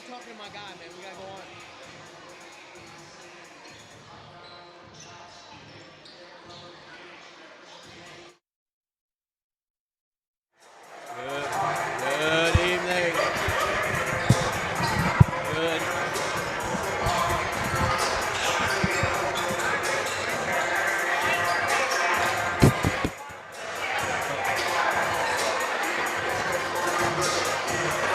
talking to my guy, man. We got to go on. Good evening. Good.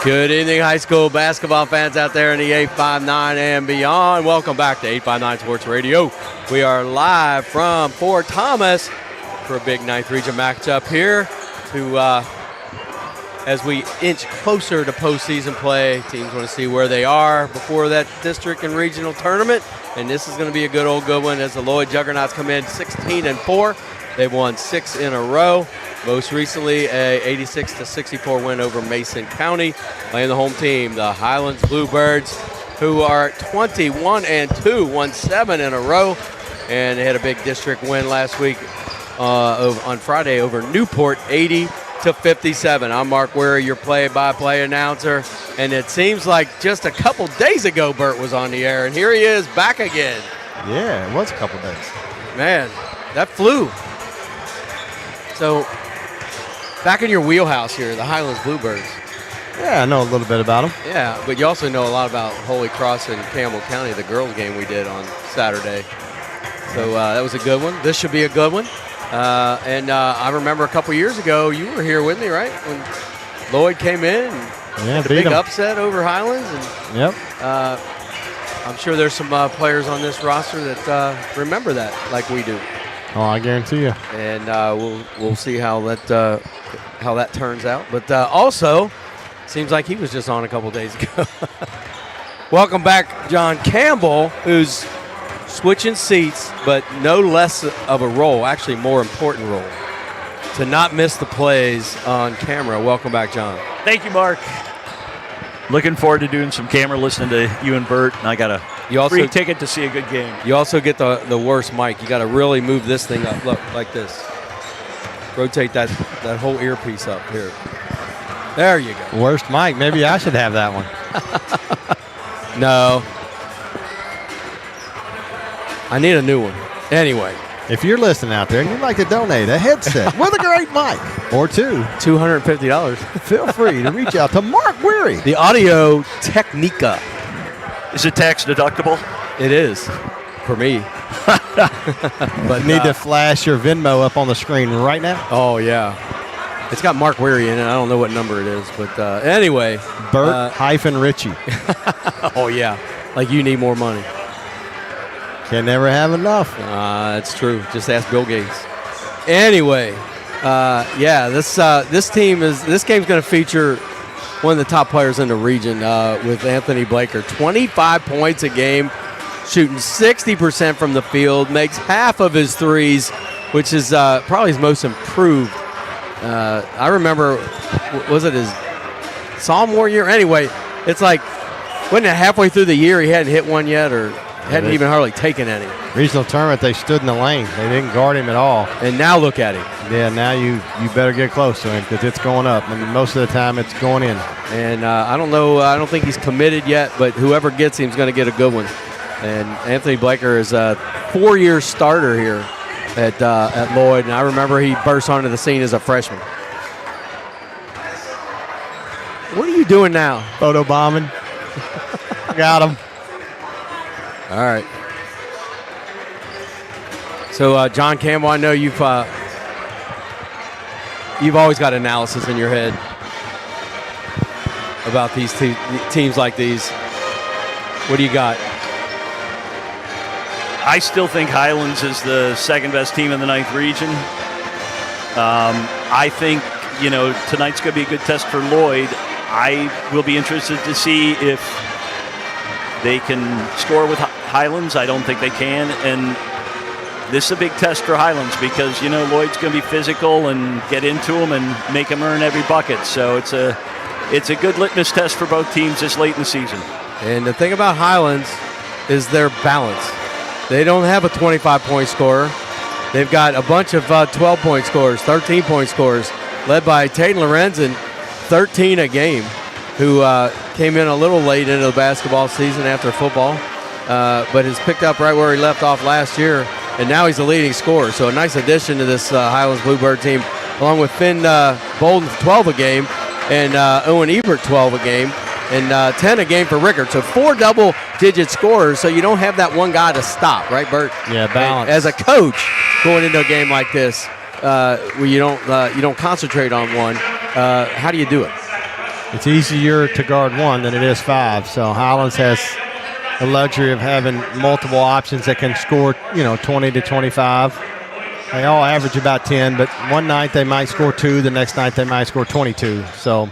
Good evening, high school basketball fans out there in the 859 and beyond. Welcome back to 859 Sports Radio. We are live from Fort Thomas for a big 9th region matchup here to as we inch closer to postseason play. Teams want to see where they are before that district and regional tournament, and this is going to be a good one as the Lloyd Juggernauts come in 16-4. They've won 6 in a row. Most recently, a 86-64 win over Mason County. Playing the home team, the Highlands Bluebirds, who are 21-2, won 7 in a row, and they had a big district win last week on Friday over Newport, 80-57. I'm Mark Weary, your play-by-play announcer, and it seems like just a couple days ago Bert was on the air, and here he is back again. Yeah, it was a couple days. Man, that flew. So, back in your wheelhouse here, the Highlands Bluebirds. Yeah, I know a little bit about them. Yeah, but you also know a lot about Holy Cross and Campbell County, the girls' game we did on Saturday. So that was a good one. This should be a good one. And I remember a couple years ago, you were here with me, right? When Lloyd came in and big upset over Highlands. And, yep. I'm sure there's some players on this roster that remember that like we do. Oh, I guarantee you. And we'll see how that turns out. But also, seems like he was just on a couple days ago. Welcome back, John Campbell, who's switching seats, but no less of a role, actually more important role, to not miss the plays on camera. Welcome back, John. Thank you, Mark. Looking forward to doing some camera listening to you and Bert, and I got a free ticket to see a good game. You also get the worst mic. You got to really move this thing up. Look, like this. Rotate that whole earpiece up here. There you go. Worst mic. Maybe I should have that one. No. I need a new one. Anyway. If you're listening out there and you'd like to donate a headset with a great mic or two, $250. Feel free to reach out to Mark Weary. The Audio Technica. Is it tax deductible? It is for me. But need to flash your Venmo up on the screen right now. Oh, yeah. It's got Mark Weary in it. I don't know what number it is. But anyway. Bert-Ritchie. Oh, yeah. Like you need more money. Can never have enough. It's true. Just ask Bill Gates. Anyway, this game's going to feature one of the top players in the region with Anthony Blaker. 25 points a game, shooting 60% from the field, makes half of his threes, which is probably his most improved. I remember, was it his sophomore year? Anyway, it's like, wasn't it halfway through the year he hadn't hit one yet or hadn't even hardly taken any? Regional tournament, they stood in the lane. They didn't guard him at all. And now look at him. Yeah, now you better get close to him because it's going up. I mean, most of the time it's going in. And I don't know. I don't think he's committed yet, but whoever gets him is going to get a good one. And Anthony Blaker is a 4-year starter here at Lloyd. And I remember he burst onto the scene as a freshman. What are you doing now? Photo bombing. Got him. All right. So, John Campbell, I know you've always got analysis in your head about these teams like these. What do you got? I still think Highlands is the second best team in the 9th region. I think, tonight's going to be a good test for Lloyd. I will be interested to see if they can score with Highlands. I don't think they can. And this is a big test for Highlands because, Lloyd's going to be physical and get into them and make them earn every bucket. So it's a good litmus test for both teams this late in the season. And the thing about Highlands is their balance. They don't have a 25-point scorer. They've got a bunch of 12-point scorers, 13-point scorers, led by Tatum Lorenzen, 13 a game, who came in a little late into the basketball season after football, but has picked up right where he left off last year, and now he's the leading scorer. So a nice addition to this Highlands Bluebird team, along with Finn Bolden, 12 a game, and Owen Ebert, 12 a game, and 10 a game for Rickard. So 4 double-digit scorers, so you don't have that one guy to stop, right, Bert? Yeah, balance. As a coach, going into a game like this, where you don't concentrate on one, how do you do it? It's easier to guard one than it is 5. So Highlands has the luxury of having multiple options that can score, 20 to 25. They all average about 10, but one night they might score 2, the next night they might score 22. So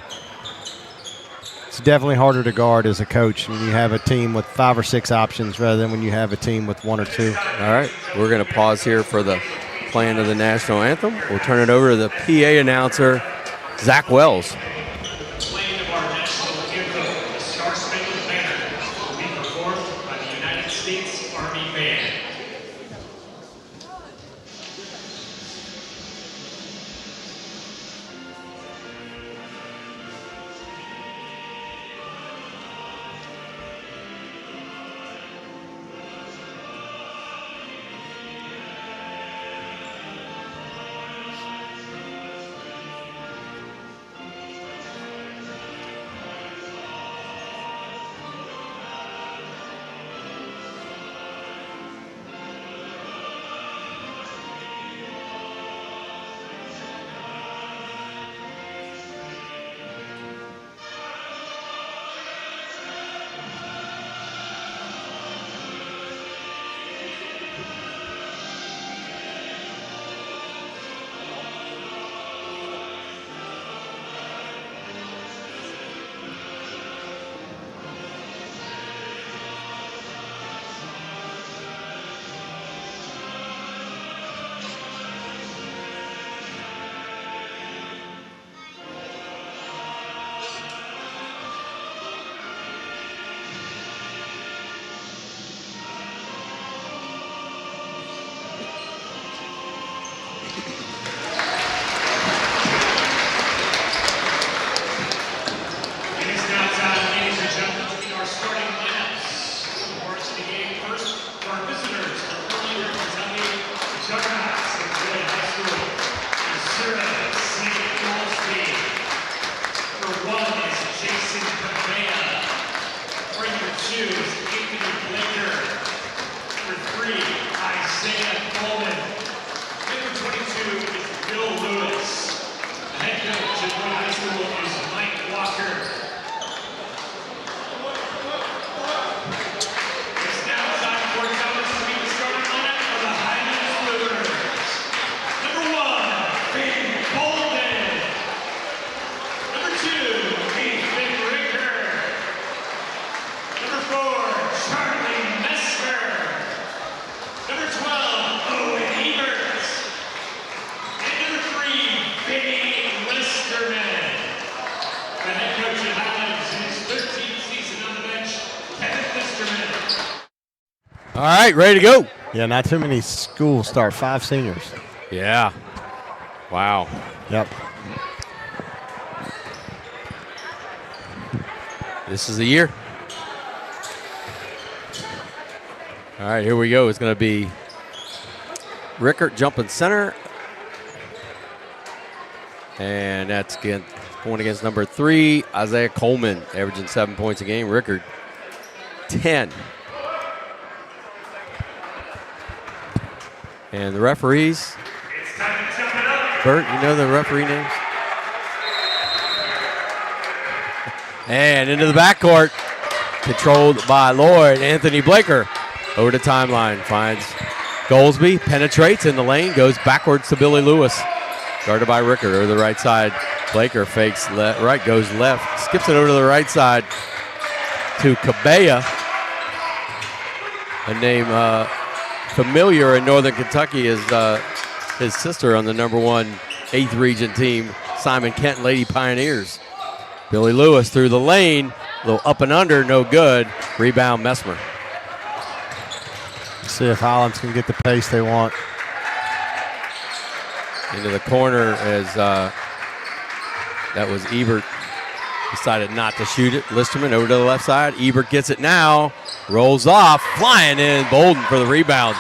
it's definitely harder to guard as a coach when you have a team with 5 or 6 options rather than when you have a team with 1 or 2. All right, we're going to pause here for the playing of the national anthem. We'll turn it over to the PA announcer, Zach Wells. All right, ready to go. Yeah, not too many schools start 5 seniors. Yeah. Wow. Yep. This is the year. All right, here we go. It's going to be Rickard jumping center. And that's going against number 3, Isaiah Coleman, averaging 7 points a game. Rickard, 10. And the referees, Bert, you know the referee names? And into the backcourt, controlled by Lloyd. Anthony Blaker over the timeline, finds Goldsby, penetrates in the lane, goes backwards to Billy Lewis. Guarded by Rickard over the right side. Blaker fakes right, goes left, skips it over to the right side to Cabella, a name familiar in Northern Kentucky is his sister on the number 1 8th region team, Simon Kent Lady Pioneers. Billy Lewis through the lane, a little up and under, no good. Rebound Messmer. See if Highlands can get the pace they want. Into the corner as that was Ebert Decided not to shoot it. Listerman over to the left side. Ebert gets it now. Rolls off. Flying in. Bolden for the rebound.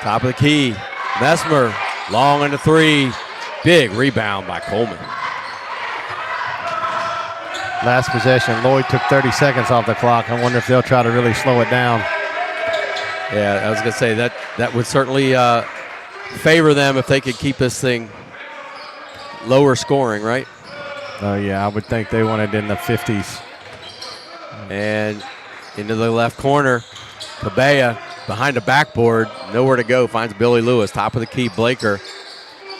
Top of the key. Messmer. Long on the three. Big rebound by Coleman. Last possession, Lloyd took 30 seconds off the clock. I wonder if they'll try to really slow it down. Yeah, I was going to say that would certainly favor them if they could keep this thing lower scoring, right? Oh, yeah, I would think they wanted in the 50s. And into the left corner, Cabella behind the backboard, nowhere to go, finds Billy Lewis, top of the key, Blaker.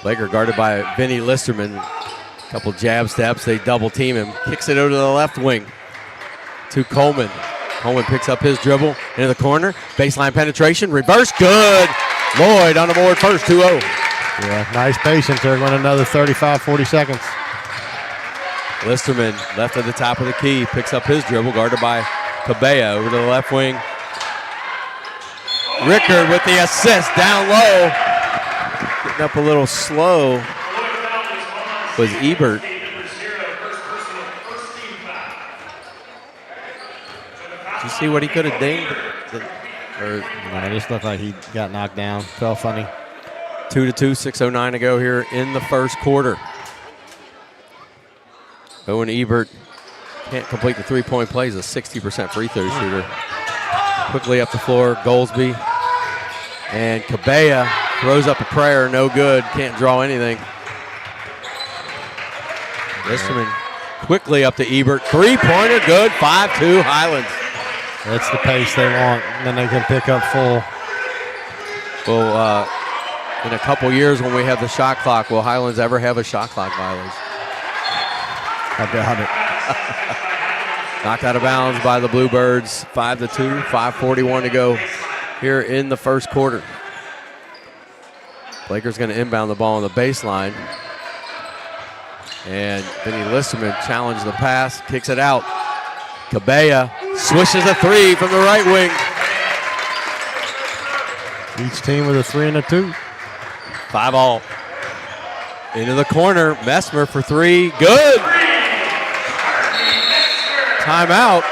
Blaker guarded by Vinny Listerman. Couple jab steps, they double team him. Kicks it over to the left wing to Coleman. Coleman picks up his dribble into the corner. Baseline penetration, reverse, good. Lloyd on the board first, 2-0. Yeah, nice patience. They're going another 35, 40 seconds. Listerman left at the top of the key, picks up his dribble, guarded by Cabella over to the left wing. Rickard with the assist down low. Getting up a little slow was Ebert. Did you see what he could have dinged? No, it just looked like he got knocked down. Felt funny. 2-2, 6:09 to go here in the first quarter. Owen Ebert can't complete the three-point play. He's a 60% free throw shooter. Quickly up the floor, Goldsby. And Cabella throws up a prayer, no good. Can't draw anything. Listerman quickly up to Ebert. Three-pointer, good. 5-2 Highlands. That's the pace they want. And then they can pick up full. Well, in a couple years when we have the shot clock, will Highlands ever have a shot clock violation? I doubt it. Knocked out of bounds by the Bluebirds. 5-2, 5:41 to go here in the first quarter. Blaker's going to inbound the ball on the baseline. And Vinny Listerman challenged the pass, kicks it out. Cabella swishes a three from the right wing. Each team with a 3 and a 2. 5-all. Into the corner, Messmer for three, good. Timeout.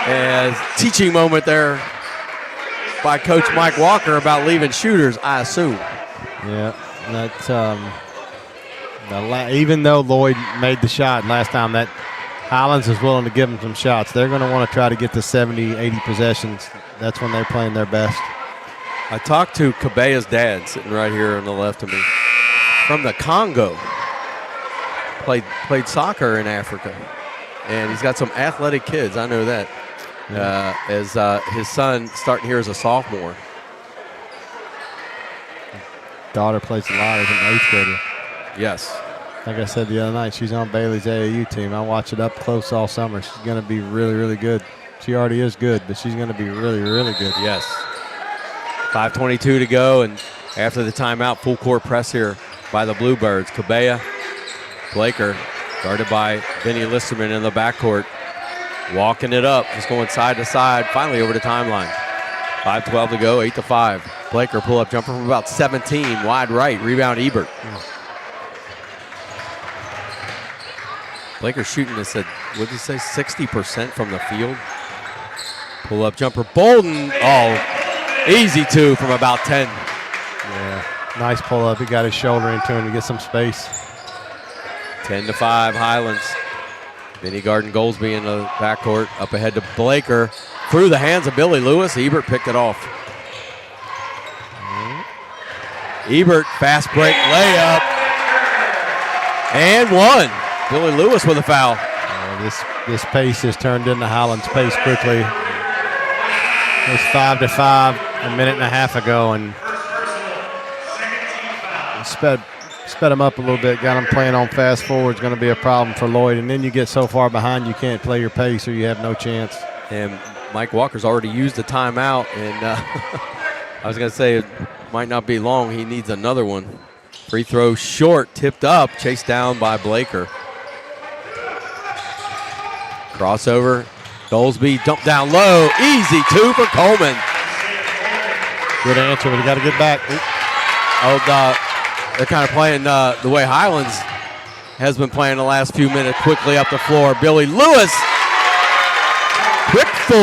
As teaching moment there by Coach Mike Walker about leaving shooters, I assume. Yeah, that's even though Lloyd made the shot last time, that Highlands is willing to give them some shots. They're going to want to try to get to 70, 80 possessions. That's when they're playing their best. I talked to Cabella's dad, sitting right here on the left of me, from the Congo. Played soccer in Africa, and he's got some athletic kids. I know that. As his son starting here as a sophomore. Daughter plays a lot as an 8th grader. Yes. Like I said the other night, she's on Bailey's AAU team. I watch it up close all summer. She's going to be really, really good. She already is good, but she's going to be really, really good. Yes. 5:22 to go, and after the timeout, full court press here by the Bluebirds. Cabella, Blaker, guarded by Vinny Listerman in the backcourt. Walking it up, just going side to side, finally over the timeline. 5:12 to go, 8-5. Blaker pull-up jumper from about 17, wide right, rebound Ebert. Blaker shooting this at, what did he say, 60% from the field. Pull-up jumper, Bolden, easy two from about 10. Yeah, nice pull-up. He got his shoulder into him to get some space. 10-5 Highlands. Vinny Garden Goldsby in the backcourt, up ahead to Blaker. Through the hands of Billy Lewis, Ebert picked it off. Ebert, fast break layup. And one. Billy Lewis with a foul. This pace has turned into Highlands pace quickly. It was 5-5 a minute and a half ago, and sped them up a little bit, got them playing on fast forward. It's going to be a problem for Lloyd, and then you get so far behind you can't play your pace or you have no chance. And Mike Walker's already used the timeout, and I was going to say it might not be long. He needs another one. Free throw short, tipped up, chased down by Blaker. Crossover, Goldsby, dump down low, easy two for Coleman. Good answer, but you got to get back. They're kind of playing the way Highlands has been playing the last few minutes. Quickly up the floor. Billy Lewis. Quick 4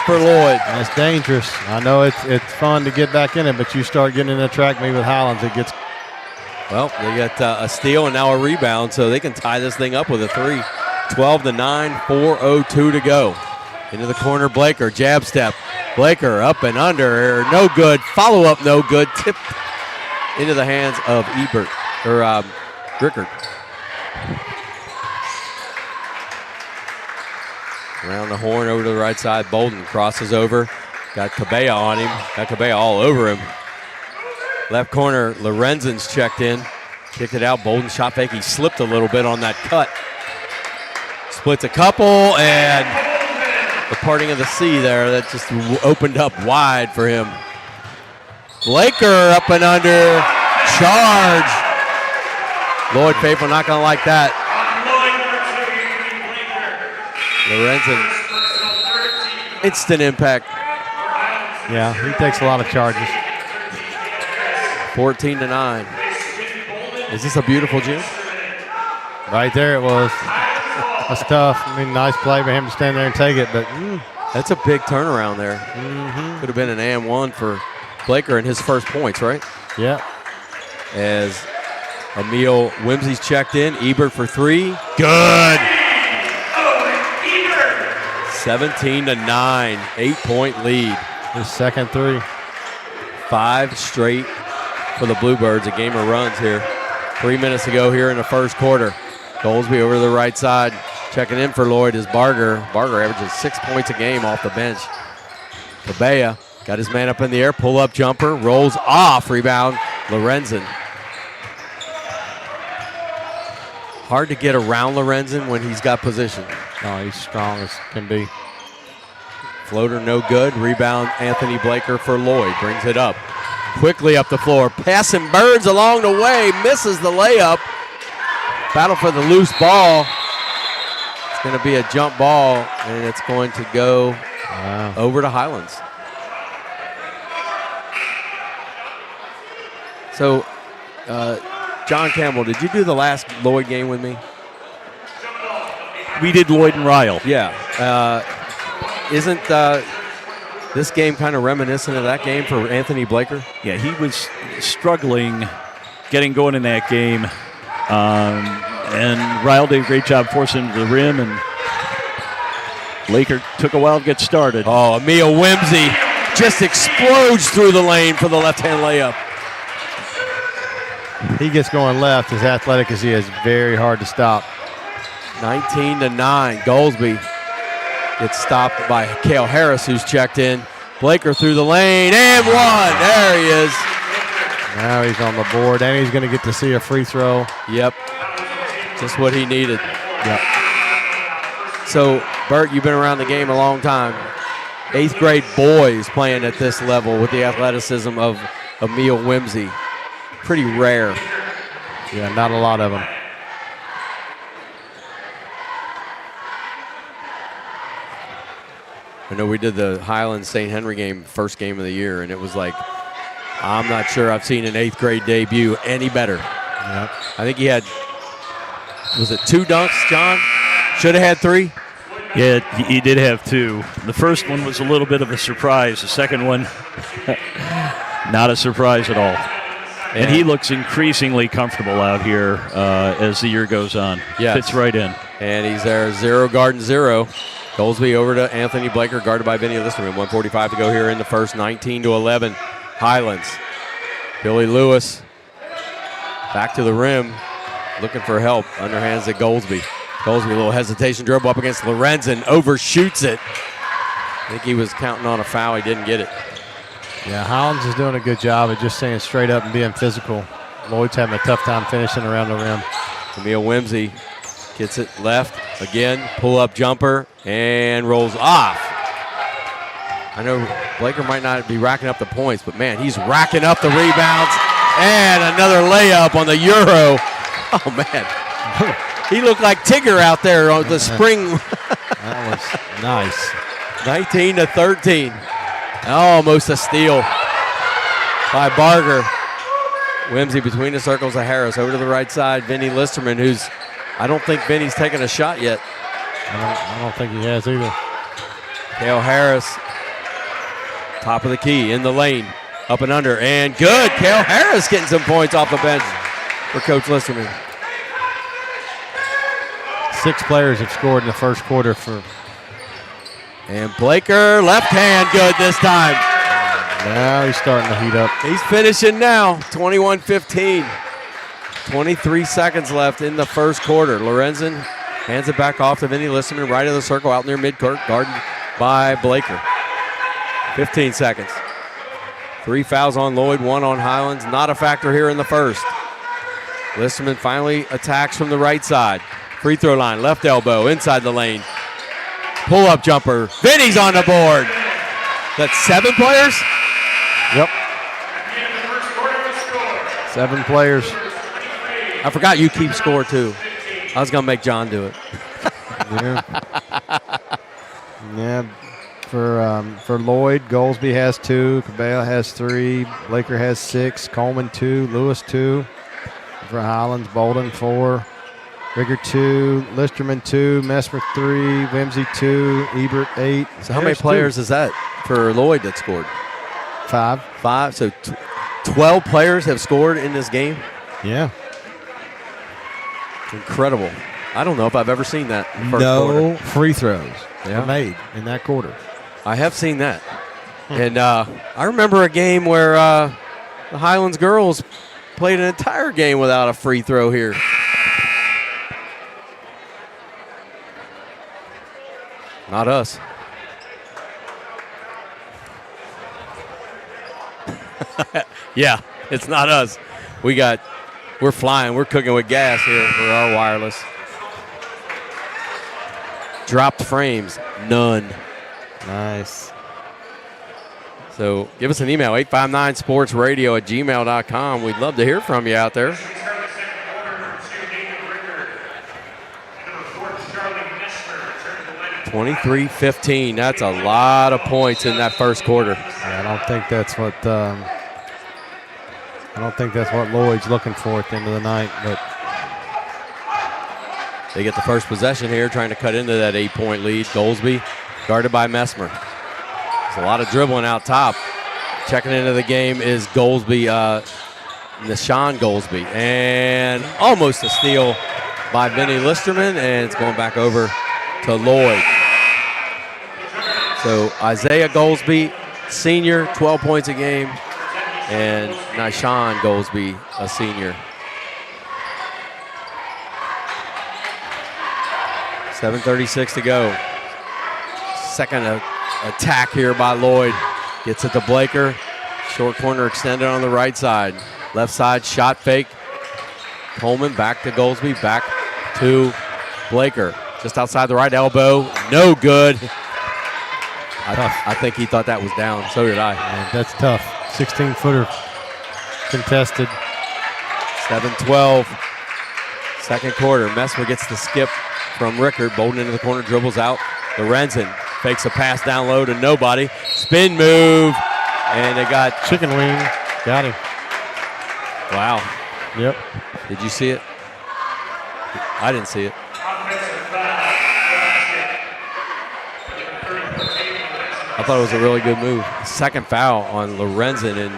for Lloyd. That's dangerous. I know it's fun to get back in it, but you start getting in the track meet with Highlands, it gets. Well, they got a steal and now a rebound, so they can tie this thing up with a 3. 12-9, 4:02 to go. Into the corner, Blaker, jab step. Blaker up and under, no good. Follow-up, no good. Tipped into the hands of Rickard. Around the horn, over to the right side. Bolden crosses over. Got Cabella on him. Got Cabella all over him. Left corner, Lorenzen's checked in. Kicked it out. Bolden shot fake. He slipped a little bit on that cut. Splits a couple, and the parting of the sea there, that just opened up wide for him. Blaker up and under. Charge. Lloyd Faithful not going to like that. Lorenzen. Instant impact. Yeah, he takes a lot of charges. 14-9. Is this a beautiful gym? Right there it was. That's tough. I mean, nice play by him to stand there and take it, but that's a big turnaround there. Mm-hmm. Could have been an and one for Blaker in his first points, right? Yeah. As Emil Whimsy's checked in. Ebert for 3. Good. 17-9. 8-point lead. His second 3. 5 straight for the Bluebirds. A game of runs here. 3 minutes to go here in the first quarter. Goldsby over to the right side. Checking in for Lloyd is Barger. Barger averages 6 points a game off the bench. Cabella got his man up in the air. Pull-up jumper. Rolls off. Rebound. Lorenzen. Hard to get around Lorenzen when he's got position. Oh, he's strong as can be. Floater no good. Rebound Anthony Blaker for Lloyd. Brings it up. Quickly up the floor. Passing Burns along the way. Misses the layup. Battle for the loose ball. It's going to be a jump ball, and it's going to go over to Highlands. So, John Campbell, did you do the last Lloyd game with me? We did Lloyd and Ryle. Yeah. Isn't this game kind of reminiscent of that game for Anthony Blaker? Yeah, he was struggling getting going in that game. And Ryle did a great job forcing him to the rim, and Blaker took a while to get started. Oh, Emil Whimsy just explodes through the lane for the left-hand layup. He gets going left. As athletic as he is, very hard to stop. 19-9. Goldsby gets stopped by Cale Harris, who's checked in. Blaker through the lane, and one. There he is. Now he's on the board, and he's going to get to see a free throw. Yep. Just what he needed. Yep. So, Bert, you've been around the game a long time. 8th grade boys playing at this level with the athleticism of Emil Whimsy. Pretty rare. Yeah, not a lot of them. I know we did the Highlands St. Henry game, first game of the year, and it was like, I'm not sure I've seen an 8th grade debut any better. Yep. I think he had, was it 2 dunks, John? Should have had 3? Yeah, he did have 2. The first one was a little bit of a surprise. The second one, not a surprise at all. And he looks increasingly comfortable out here as the year goes on. Yes. Fits right in. And he's there, 0 guarding 0. Goldsby over to Anthony Blaker, guarded by Benny Listerman. 1:45 to go here in the first. 19-11. Highlands. Billy Lewis back to the rim, looking for help. Underhands to Goldsby. Goldsby, a little hesitation, dribble up against Lorenzen, overshoots it. I think he was counting on a foul. He didn't get it. Yeah, Highlands is doing a good job of just staying straight up and being physical. Lloyd's having a tough time finishing around the rim. Emil Whimsy gets it left again, pull-up jumper, and rolls off. I know Blaker might not be racking up the points, but, man, he's racking up the rebounds. And another layup on the Euro. Oh, man. He looked like Tigger out there on the spring. That was nice. 19-13. Almost a steal by Barger. Whimsy between the circles of Harris. Over to the right side, Vinny Listerman, I don't think Vinny's taken a shot yet. I don't think he has either. Cale Harris, top of the key, in the lane, up and under, and good. Cale Harris getting some points off the bench for Coach Listerman. 6 players have scored in the first quarter for. And Blaker, left hand, good this time. Now he's starting to heat up. He's finishing now, 21-15. 23 seconds left in the first quarter. Lorenzen hands it back off to Vinny Listerman, right of the circle, out near midcourt, guarded by Blaker. 15 seconds. 3 fouls on Lloyd, 1 on Highlands. Not a factor here in the first. Listerman finally attacks from the right side. Free throw line, left elbow, inside the lane. Pull-up jumper. Vinny's on the board. That's 7 players? Yep. 7 players. I forgot you keep score, too. I was going to make John do it. Yeah. For Lloyd, Goldsby has 2. Cabela has 3. Blaker has 6. Coleman 2. Lewis 2. For Highlands, Bolden 4. Rigger 2. Listerman 2. Messmer 3. Whimsy 2. Ebert 8. So how many players is that for Lloyd that scored? 5. 5. So 12 players have scored in this game? Yeah. Incredible. I don't know if I've ever seen that in the first no quarter. free throws were made in that quarter. I have seen that. And I remember a game where the Highlands girls played an entire game without a free throw here. Not us. Yeah, it's not us. We're flying. We're cooking with gas here for our wireless. Dropped frames, none. Nice. So give us an email, 859sportsradio@gmail.com. We'd love to hear from you out there. $23-15. That's a lot of points in that first quarter. Yeah, I don't think that's what Lloyd's looking for at the end of the night. But they get the first possession here, trying to cut into that 8-point lead. Goldsby guarded by Messmer. There's a lot of dribbling out top. Checking into the game is Goldsby, Nishan Goldsby, and almost a steal by Vinny Listerman, and it's going back over to Lloyd. So Isaiah Goldsby, senior, 12 points a game, and Nishan Goldsby, a senior. 7:36 to go. Second attack here by Lloyd. Gets it to Blaker. Short corner extended on the right side. Left side shot fake. Coleman back to Goldsby, back to Blaker. Just outside the right elbow. No good. I think he thought that was down. So did I. Man, that's tough. 16-footer contested. 7-12. Second quarter. Messmer gets the skip from Rickard. Bolden into the corner, dribbles out. Lorenzen fakes a pass down low to nobody. Spin move. And they got chicken wing. Got him. Wow. Yep. Did you see it? I didn't see it. I thought it was a really good move. Second foul on Lorenzen in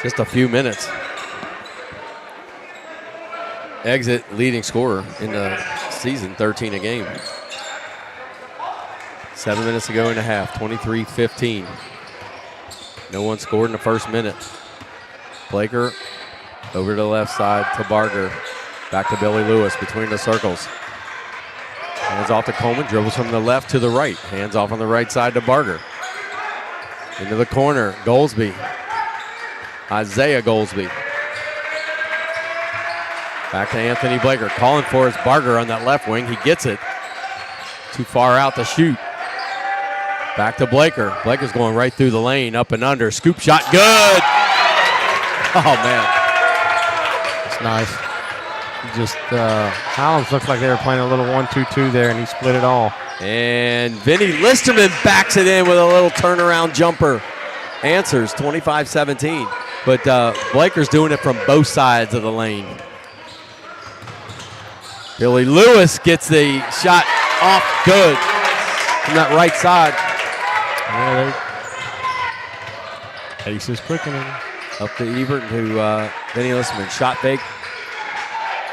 just a few minutes. Exit leading scorer in the season, 13 a game. 7 minutes to go in the half, 23-15. No one scored in the first minute. Blaker over to the left side to Barger. Back to Billy Lewis between the circles. Hands off to Coleman, dribbles from the left to the right. Hands off on the right side to Barger. Into the corner, Goldsby. Isaiah Goldsby. Back to Anthony Blaker, calling for his Barger on that left wing. He gets it. Too far out to shoot. Back to Blaker. Blaker's going right through the lane, up and under. Scoop shot, good! Oh, man. It's nice. Just Highlands looked like they were playing a little 1-2-2 there, and he split it all. And Vinny Listerman backs it in with a little turnaround jumper. Answers 25-17. But Blaker's doing it from both sides of the lane. Billy Lewis gets the shot off good from that right side. Yeah, Pace is quickening. Up to Ebert to Vinny Listerman. Shot fake.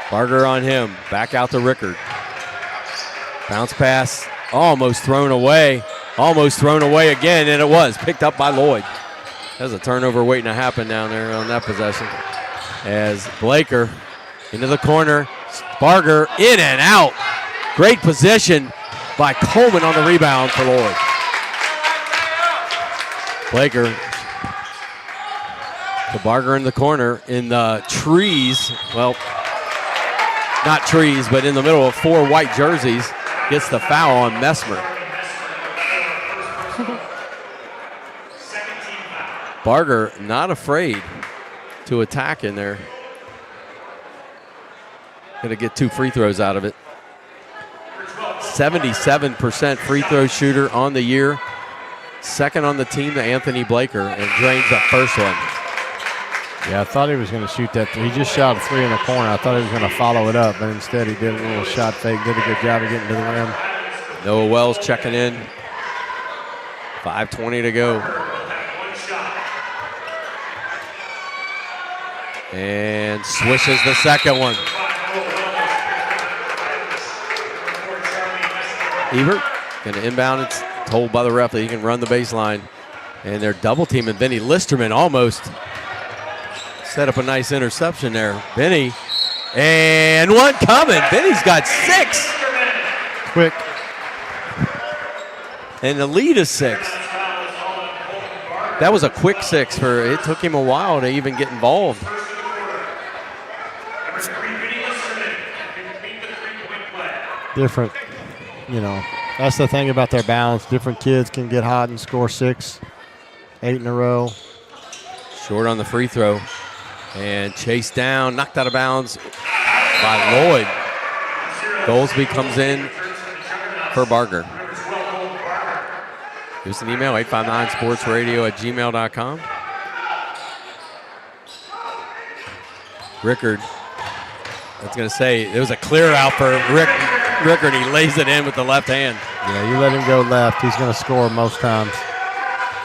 Barger on him. Back out to Rickard. Bounce pass. Almost thrown away. Almost thrown away again, and it was picked up by Lloyd. There's a turnover waiting to happen down there on that possession. As Blaker into the corner. Barger in and out. Great position by Coleman on the rebound for Lloyd. Blaker to Barger in the corner in the trees. Well, not trees, but in the middle of 4 white jerseys. Gets the foul on Messmer. Barger not afraid to attack in there. Going to get 2 free throws out of it. 77% free throw shooter on the year. Second on the team to Anthony Blaker, and drains that first one. Yeah, I thought he was going to shoot that. He just shot a 3 in the corner. I thought he was going to follow it up, but instead he did a little shot fake. Did a good job of getting to the rim. Noah Wells checking in. 5:20 to go. And swishes the second one. Ebert going to inbound. It's told by the ref that he can run the baseline. And they're double teaming Vinny Listerman. Almost set up a nice interception there. Vinny, and one coming. Vinny's got 6. Quick. And the lead is 6. That was a quick 6. It took him a while to even get involved. Different, that's the thing about their balance. Different kids can get hot and score 6, 8 in a row. Short on the free throw. And chased down, knocked out of bounds by Lloyd. Goldsby comes in for Barger. Give us an email, 859sportsradio@gmail.com. Rickard, I was going to say, it was a clear out for Rickard. He lays it in with the left hand. Yeah, you let him go left. He's going to score most times.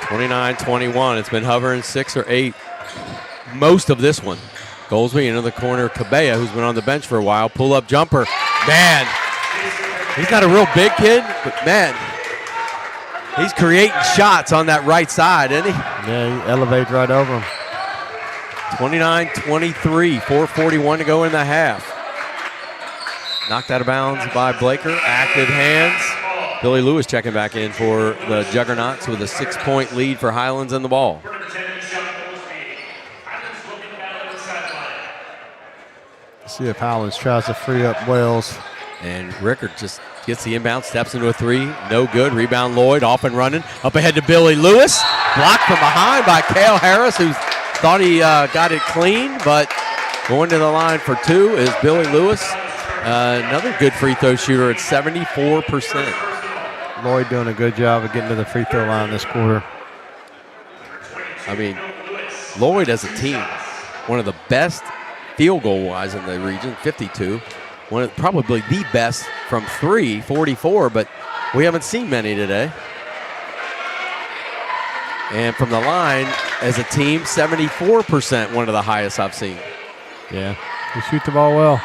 29-21. It's been hovering 6 or 8 most of this one. Goldsby into the corner. Cabella, who's been on the bench for a while. Pull-up jumper. Man, he's not a real big kid, but man, he's creating shots on that right side, isn't he? Yeah, he elevates right over him. 29-23, 4:41 to go in the half. Knocked out of bounds by Blaker. Active hands. Billy Lewis checking back in for the Juggernauts with a 6-point lead for Highlands in the ball. See if Highlands tries to free up Wells. And Rickard just gets the inbound, steps into a 3. No good. Rebound Lloyd, off and running. Up ahead to Billy Lewis. Blocked from behind by Cale Harris, who thought he got it clean, but going to the line for 2 is Billy Lewis. Another good free throw shooter at 74%. Lloyd doing a good job of getting to the free throw line this quarter. I mean, Lloyd as a team, one of the best field goal-wise in the region, 52. Probably the best from 3, 44, but we haven't seen many today. And from the line, as a team, 74%, one of the highest I've seen. Yeah, they shoot the ball well.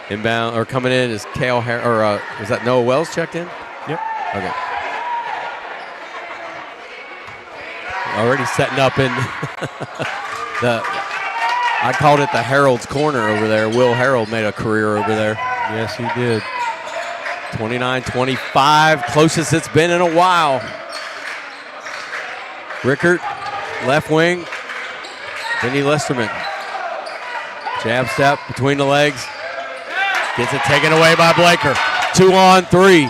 Inbound, or coming in is Cale Harris, or is that Noah Wells checked in? Yep. Okay. Already setting up in I called it the Harold's Corner over there. Will Harold made a career over there. Yes, he did. 29-25, closest it's been in a while. Rickard, left wing. Vinny Listerman. Jab step between the legs. Gets it taken away by Blaker. 2-on-3.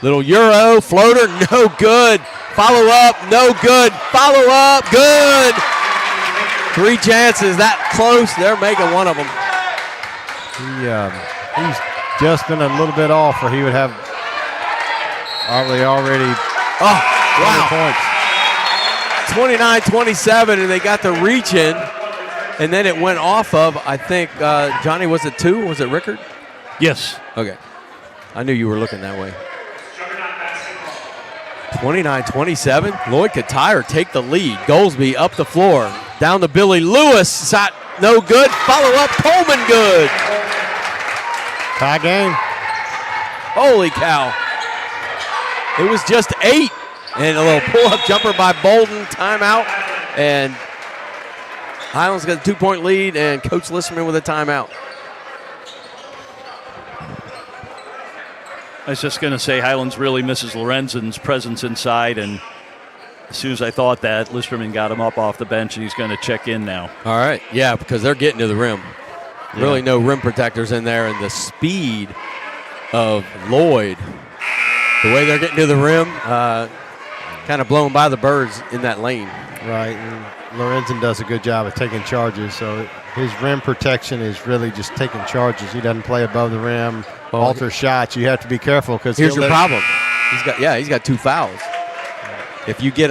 Little Euro floater, no good. Follow up, no good. Follow up, good. 3 chances, that close. They're making one of them. He's just been a little bit off, or he would have probably already 20 points. 29-27, and they got the reach in, and then it went off of, I think, Johnny, was it 2? Was it Rickard? Yes. Okay. I knew you were looking that way. 29-27. Lloyd could tie or take the lead. Goldsby up the floor. Down to Billy Lewis. Shot no good. Follow up. Coleman good. Tie game. Holy cow. It was just 8. And a little pull-up jumper by Bolden. Timeout. And Highlands got a 2-point lead, and Coach Listerman with a timeout. I was just going to say Highlands really misses Lorenzen's presence inside, and as soon as I thought that, Listerman got him up off the bench, and he's going to check in now. All right, yeah, because they're getting to the rim. Yeah. Really no rim protectors in there, and the speed of Lloyd, the way they're getting to the rim, kind of blown by the Birds in that lane. Right, and Lorenzen does a good job of taking charges, so his rim protection is really just taking charges. He doesn't play above the rim, alter shots. You have to be careful because here's your problem. He's got 2 fouls. If you get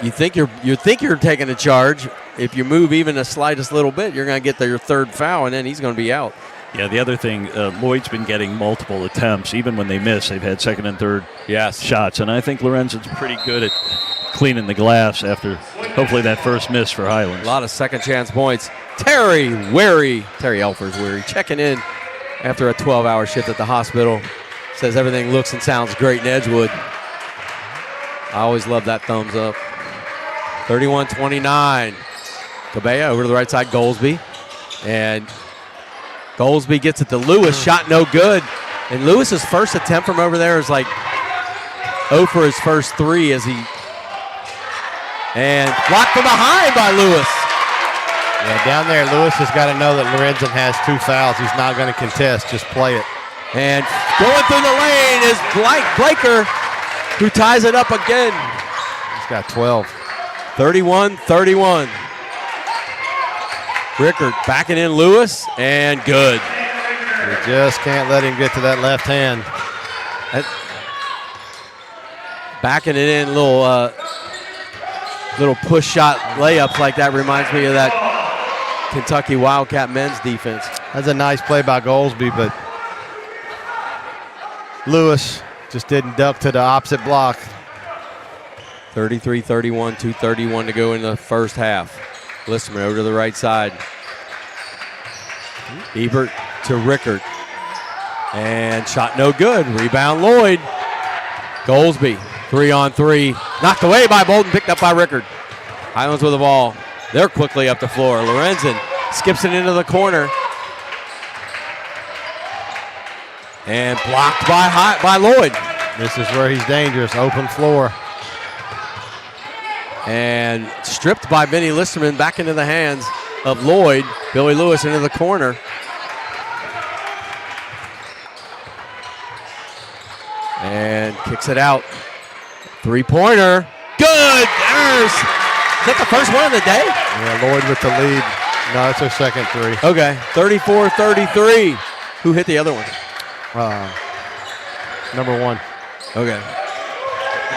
you think you're taking a charge. If you move even the slightest little bit, you're going to get your 3rd foul, and then he's going to be out. Yeah, the other thing, Lloyd's been getting multiple attempts. Even when they miss, they've had 2nd and 3rd shots, and I think Lorenzen's pretty good at cleaning the glass after hopefully that first miss for Highlands. A lot of second chance points. Terry Elfers weary, checking in after a 12-hour shift at the hospital. Says everything looks and sounds great in Edgewood. I always love that thumbs up. 31-29. Cabella over to the right side, Goldsby. And Goldsby gets it to Lewis, shot no good. And Lewis's first attempt from over there is like 0 for his first 3 as he, and blocked from behind by Lewis. Yeah, down there, Lewis has got to know that Lorenzen has 2 fouls. He's not going to contest, just play it. And going through the lane is Blaker, who ties it up again. He's got 12. 31-31. Rickard backing in Lewis, and good. You just can't let him get to that left hand. Backing it in, little push shot layups like that reminds me of that Kentucky Wildcat men's defense. That's a nice play by Goldsby, but Lewis just didn't duck to the opposite block. 33-31, 2:31 to go in the first half. Listerman over to the right side. Ebert to Rickard. And shot no good. Rebound Lloyd. Goldsby, 3-on-3. Knocked away by Bolden, picked up by Rickard. Highlands with the ball. They're quickly up the floor. Lorenzen skips it into the corner. And blocked by Lloyd. This is where he's dangerous, open floor. And stripped by Vinny Listerman back into the hands of Lloyd. Billy Lewis into the corner. And kicks it out. 3-pointer. Good. Is that the first one of the day? Yeah, Lloyd with the lead. No, it's their second 3. Okay, 34-33. Who hit the other one? Number 1. Okay.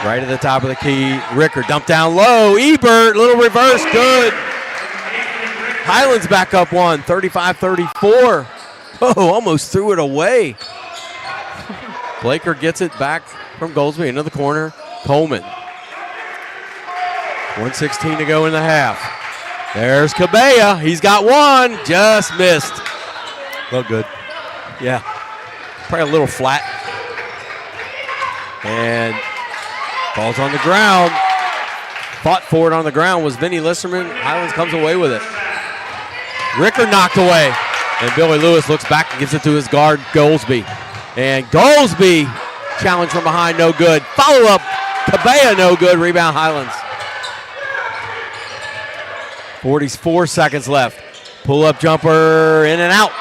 Right at the top of the key. Rickard dumped down low. Ebert, little reverse, good. Highlands back up 1, 35-34. Oh, almost threw it away. Blaker gets it back from Goldsby into the corner. Coleman. 1:16 to go in the half. There's Cabella. He's got 1. Just missed. Look good. Yeah. Probably a little flat. And ball's on the ground. Fought for it on the ground was Vinny Listerman. Highlands comes away with it. Rickard knocked away. And Billy Lewis looks back and gives it to his guard, Goldsby. And Goldsby, challenge from behind, no good. Follow up, Cabella, no good. Rebound, Highlands. 44 seconds left. Pull up jumper, in and out.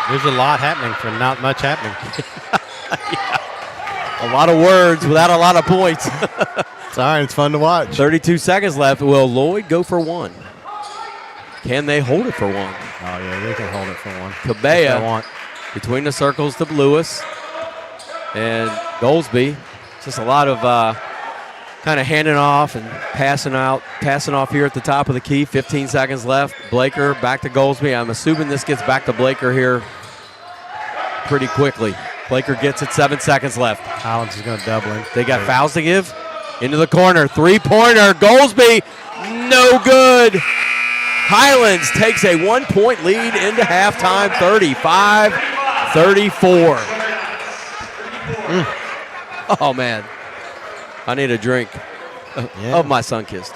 There's a lot happening for not much happening. Yeah. A lot of words without a lot of points. It's all right, it's fun to watch. 32 seconds left. Will Lloyd go for 1? Can they hold it for 1? Oh, yeah, they can hold it for 1. Cabella between the circles to Lewis and Goldsby. Just a lot of kind of handing off and passing off here at the top of the key. 15 seconds left. Blaker back to Goldsby. I'm assuming this gets back to Blaker here pretty quickly. Blaker gets it, 7 seconds left. Highlands is going to double him. They got fouls to give. Into the corner, three-pointer, Goldsby, no good. Highlands takes a 1-point lead into halftime, 35-34. Oh, man. I need a drink of my Sunkist.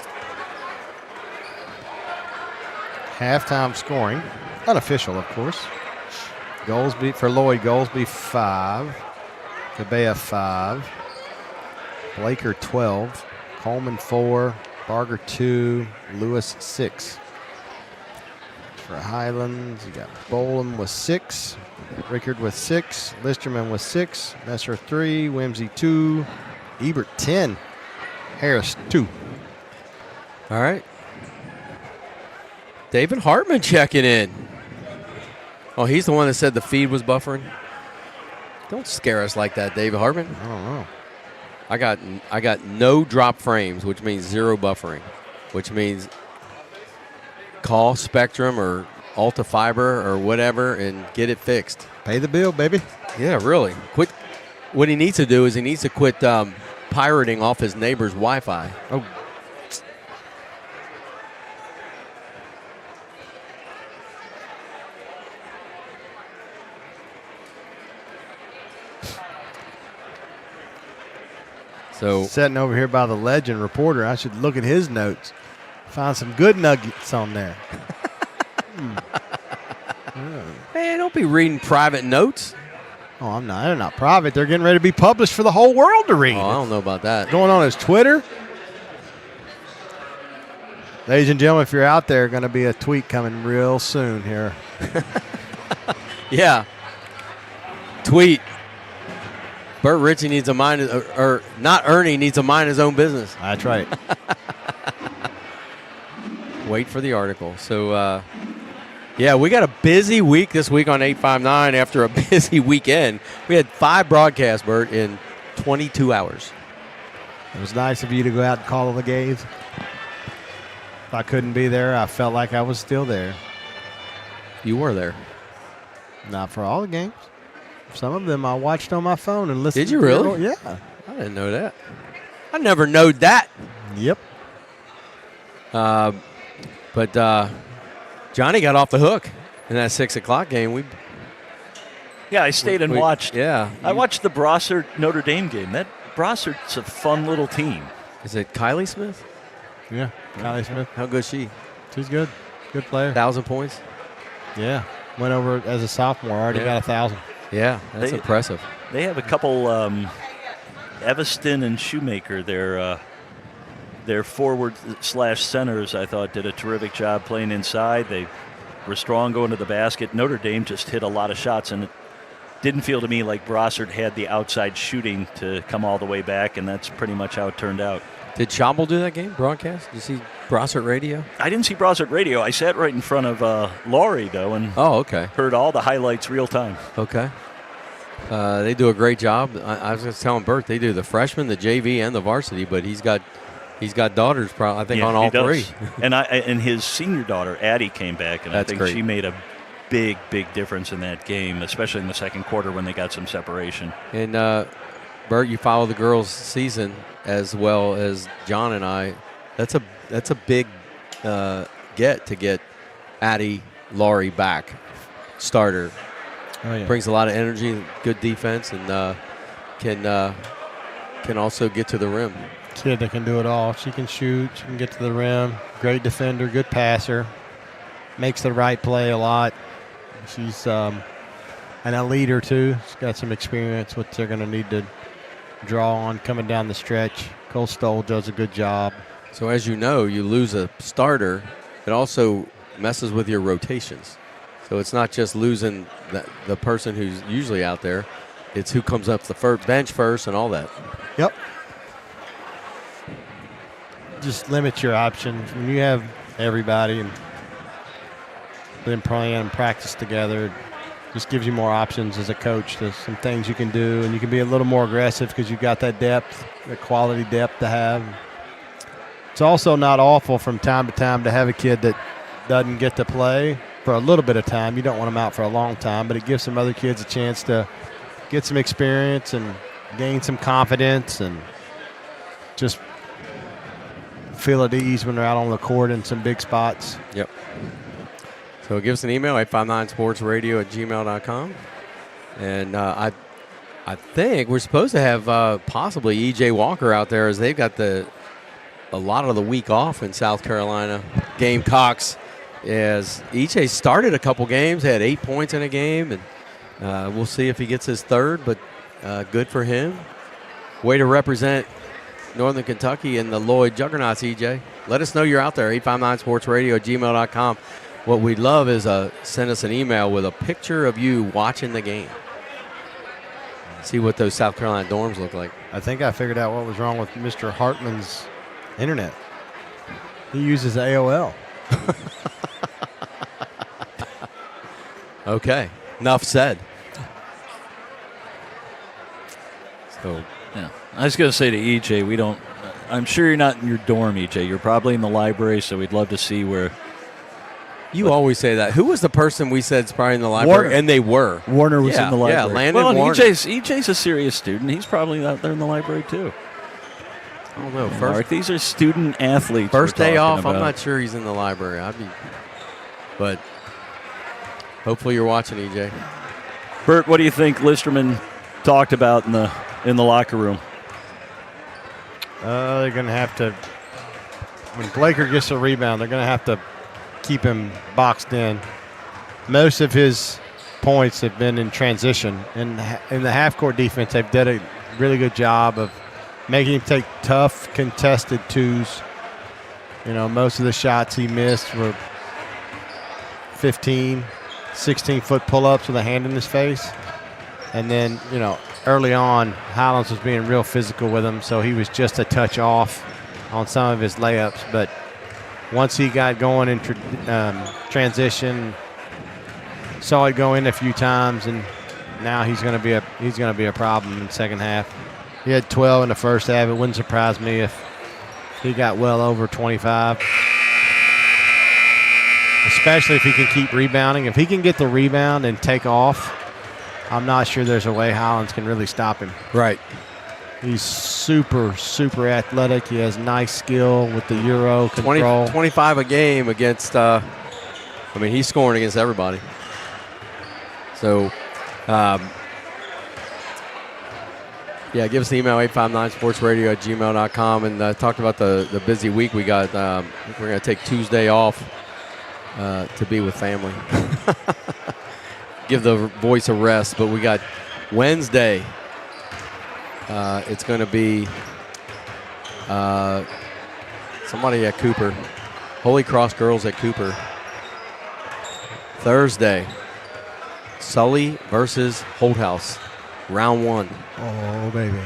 Halftime scoring, unofficial, of course. Goldsby for Lloyd, Goldsby 5, Cabea 5, Blaker 12, Coleman 4, Barger 2, Lewis 6. For Highlands, you got Bolam with 6, Rickard with 6, Listerman with 6, Messer 3, Wimsey 2, Ebert 10, Harris 2. All right. David Hartman checking in. Oh, he's the one that said the feed was buffering. Don't scare us like that, David Hartman. I don't know. I got no drop frames, which means 0 buffering, which means call Spectrum or Alta Fiber or whatever and get it fixed. Pay the bill, baby. Yeah, really. Quit. What he needs to do is he needs to quit pirating off his neighbor's Wi-Fi. Oh. So sitting over here by the legend reporter, I should look at his notes, find some good nuggets on there. Hey, don't be reading private notes. Oh, I'm not. They're not private. They're getting ready to be published for the whole world to read. Oh, I don't know about that. Going on his Twitter. Ladies and gentlemen, if you're out there, going to be a tweet coming real soon here. Yeah. Tweet. Bert Ritchie needs to mind, or not Ernie, needs to mind his own business. That's right. Wait for the article. So, yeah, we got a busy week this week on 859 after a busy weekend. We had 5 broadcasts, Bert, in 22 hours. It was nice of you to go out and call the games. If I couldn't be there, I felt like I was still there. You were there. Not for all the games. Some of them I watched on my phone and listened. Did you really? Yeah. I didn't know that. I never knowed that. Yep. But Johnny got off the hook in that 6 o'clock game. Yeah, I stayed and watched. Yeah. I watched the Brossard Notre Dame game. That Brossard's a fun little team. Is it Kylie Smith? Yeah. Kylie Smith. How good is she? She's good. Good player. 1,000 points? Yeah. Went over as a sophomore. Already got 1,000. Yeah, that's impressive. They have a couple, Evanston and Shoemaker, their forward/centers, I thought, did a terrific job playing inside. They were strong going to the basket. Notre Dame just hit a lot of shots, and it didn't feel to me like Brossard had the outside shooting to come all the way back, and that's pretty much how it turned out. Did Chomble do that game, broadcast? Did you see Brossard Radio? I didn't see Brossard Radio. I sat right in front of Laurie, though, and heard all the highlights real time. Okay. They do a great job. I was just telling Bert, they do the freshman, the JV, and the varsity, but he's got daughters, I think, on all 3. And his senior daughter, Addie, came back, and That's I think great. she made a big difference in that game, especially in the second quarter when they got some separation. And, Bert, you follow the girls' season as well as John and I. That's a big get Addie Laurie back, starter. Oh, yeah. Brings a lot of energy, good defense, and can also get to the rim. Kid that can do it all. She can shoot. She can get to the rim. Great defender. Good passer. Makes the right play a lot. She's and a leader too. She's got some experience, which they're going to need to draw on coming down the stretch. Cole Stoll does a good job. So as you know, you lose a starter. It also messes with your rotations. So it's not just losing the person who's usually out there. It's who comes up the bench first and all that. Yep. Just limit your options. When you have everybody and been playing and practice together, just gives you more options as a coach. There's some things you can do, and you can be a little more aggressive because you've got that depth, the quality depth to have. It's also not awful from time to time to have a kid that doesn't get to play for a little bit of time. You don't want them out for a long time, but it gives some other kids a chance to get some experience and gain some confidence and just feel at ease when they're out on the court in some big spots. Yep. So give us an email, 859sportsradio@gmail.com. And I think we're supposed to have possibly E.J. Walker out there, as they've got a lot of the week off in South Carolina. Gamecocks, as E.J. started a couple games, had 8 points in a game, and we'll see if he gets his third, but good for him. Way to represent Northern Kentucky and the Lloyd Juggernauts, E.J. Let us know you're out there, 859sportsradio@gmail.com. What we'd love is send us an email with a picture of you watching the game. See what those South Carolina dorms look like. I think I figured out what was wrong with Mr. Hartman's internet. He uses AOL. Okay, enough said. So, yeah, I was going to say to EJ, I'm sure you're not in your dorm, EJ. You're probably in the library, so we'd love to see where. You always say that. Who was the person we said is probably in the library? Warner. And they were. Warner was in the library. Yeah, Landon Warner. EJ's a serious student. He's probably out there in the library, too. I don't know. Mark, these are student athletes. First day off, about. I'm not sure he's in the library. But hopefully you're watching, EJ. Bert, what do you think Listerman talked about in the locker room? They're going to have to, when Blaker gets a rebound, they're going to have to keep him boxed in. Most of his points have been in transition. And in the half-court defense, they've done a really good job of making him take tough, contested twos. You know, most of the shots he missed were 15, 16-foot pull-ups with a hand in his face. And then, you know, early on, Highlands was being real physical with him, so he was just a touch off on some of his layups. But once he got going in transition, saw it go in a few times, and now he's going to be a problem in the second half. He had 12 in the first half. It wouldn't surprise me if he got well over 25, especially if he can keep rebounding. If he can get the rebound and take off, I'm not sure there's a way Highlands can really stop him. Right. He's super, super athletic. He has nice skill with the Euro control. 25 a game against, he's scoring against everybody. So, give us an email, 859sportsradio@gmail.com, and talked about the busy week we got. We're going to take Tuesday off to be with family. Give the voice a rest, but we got Wednesday. It's going to be somebody at Cooper. Holy Cross girls at Cooper. Thursday, Sully versus Holthouse, round 1. Oh, baby.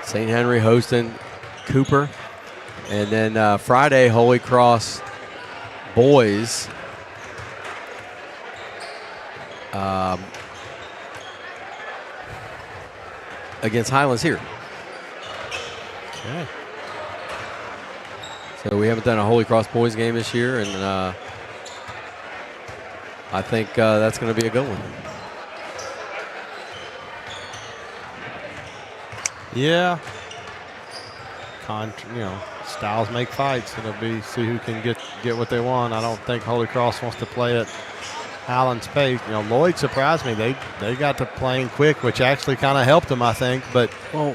St. Henry hosting Cooper. And then Friday, Holy Cross boys against Highlands here. Okay. So we haven't done a Holy Cross boys game this year, and I think that's going to be a good one. Yeah. Styles make fights. It'll be see who can get what they want. I don't think Holy Cross wants to play at Highlands pace. Lloyd surprised me. They got to playing quick, which actually kind of helped them, I think. But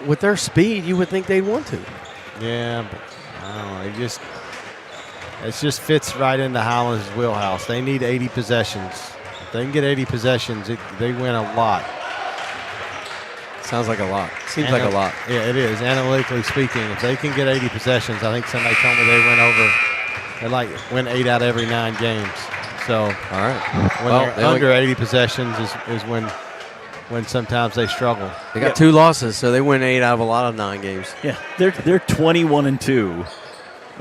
with their speed, you would think they'd want to. Yeah, but I don't know. It just fits right into Highlands' wheelhouse. They need 80 possessions. If they can get 80 possessions, they win a lot. Sounds like a lot. Seems like a lot. Yeah, it is. Analytically speaking, if they can get 80 possessions, I think somebody told me they win 8 out of every 9 games. So, all right. When they're under 80 possessions is when sometimes they struggle. They got 2 losses, so they win 8 out of a lot of 9 games. Yeah, they're 21-2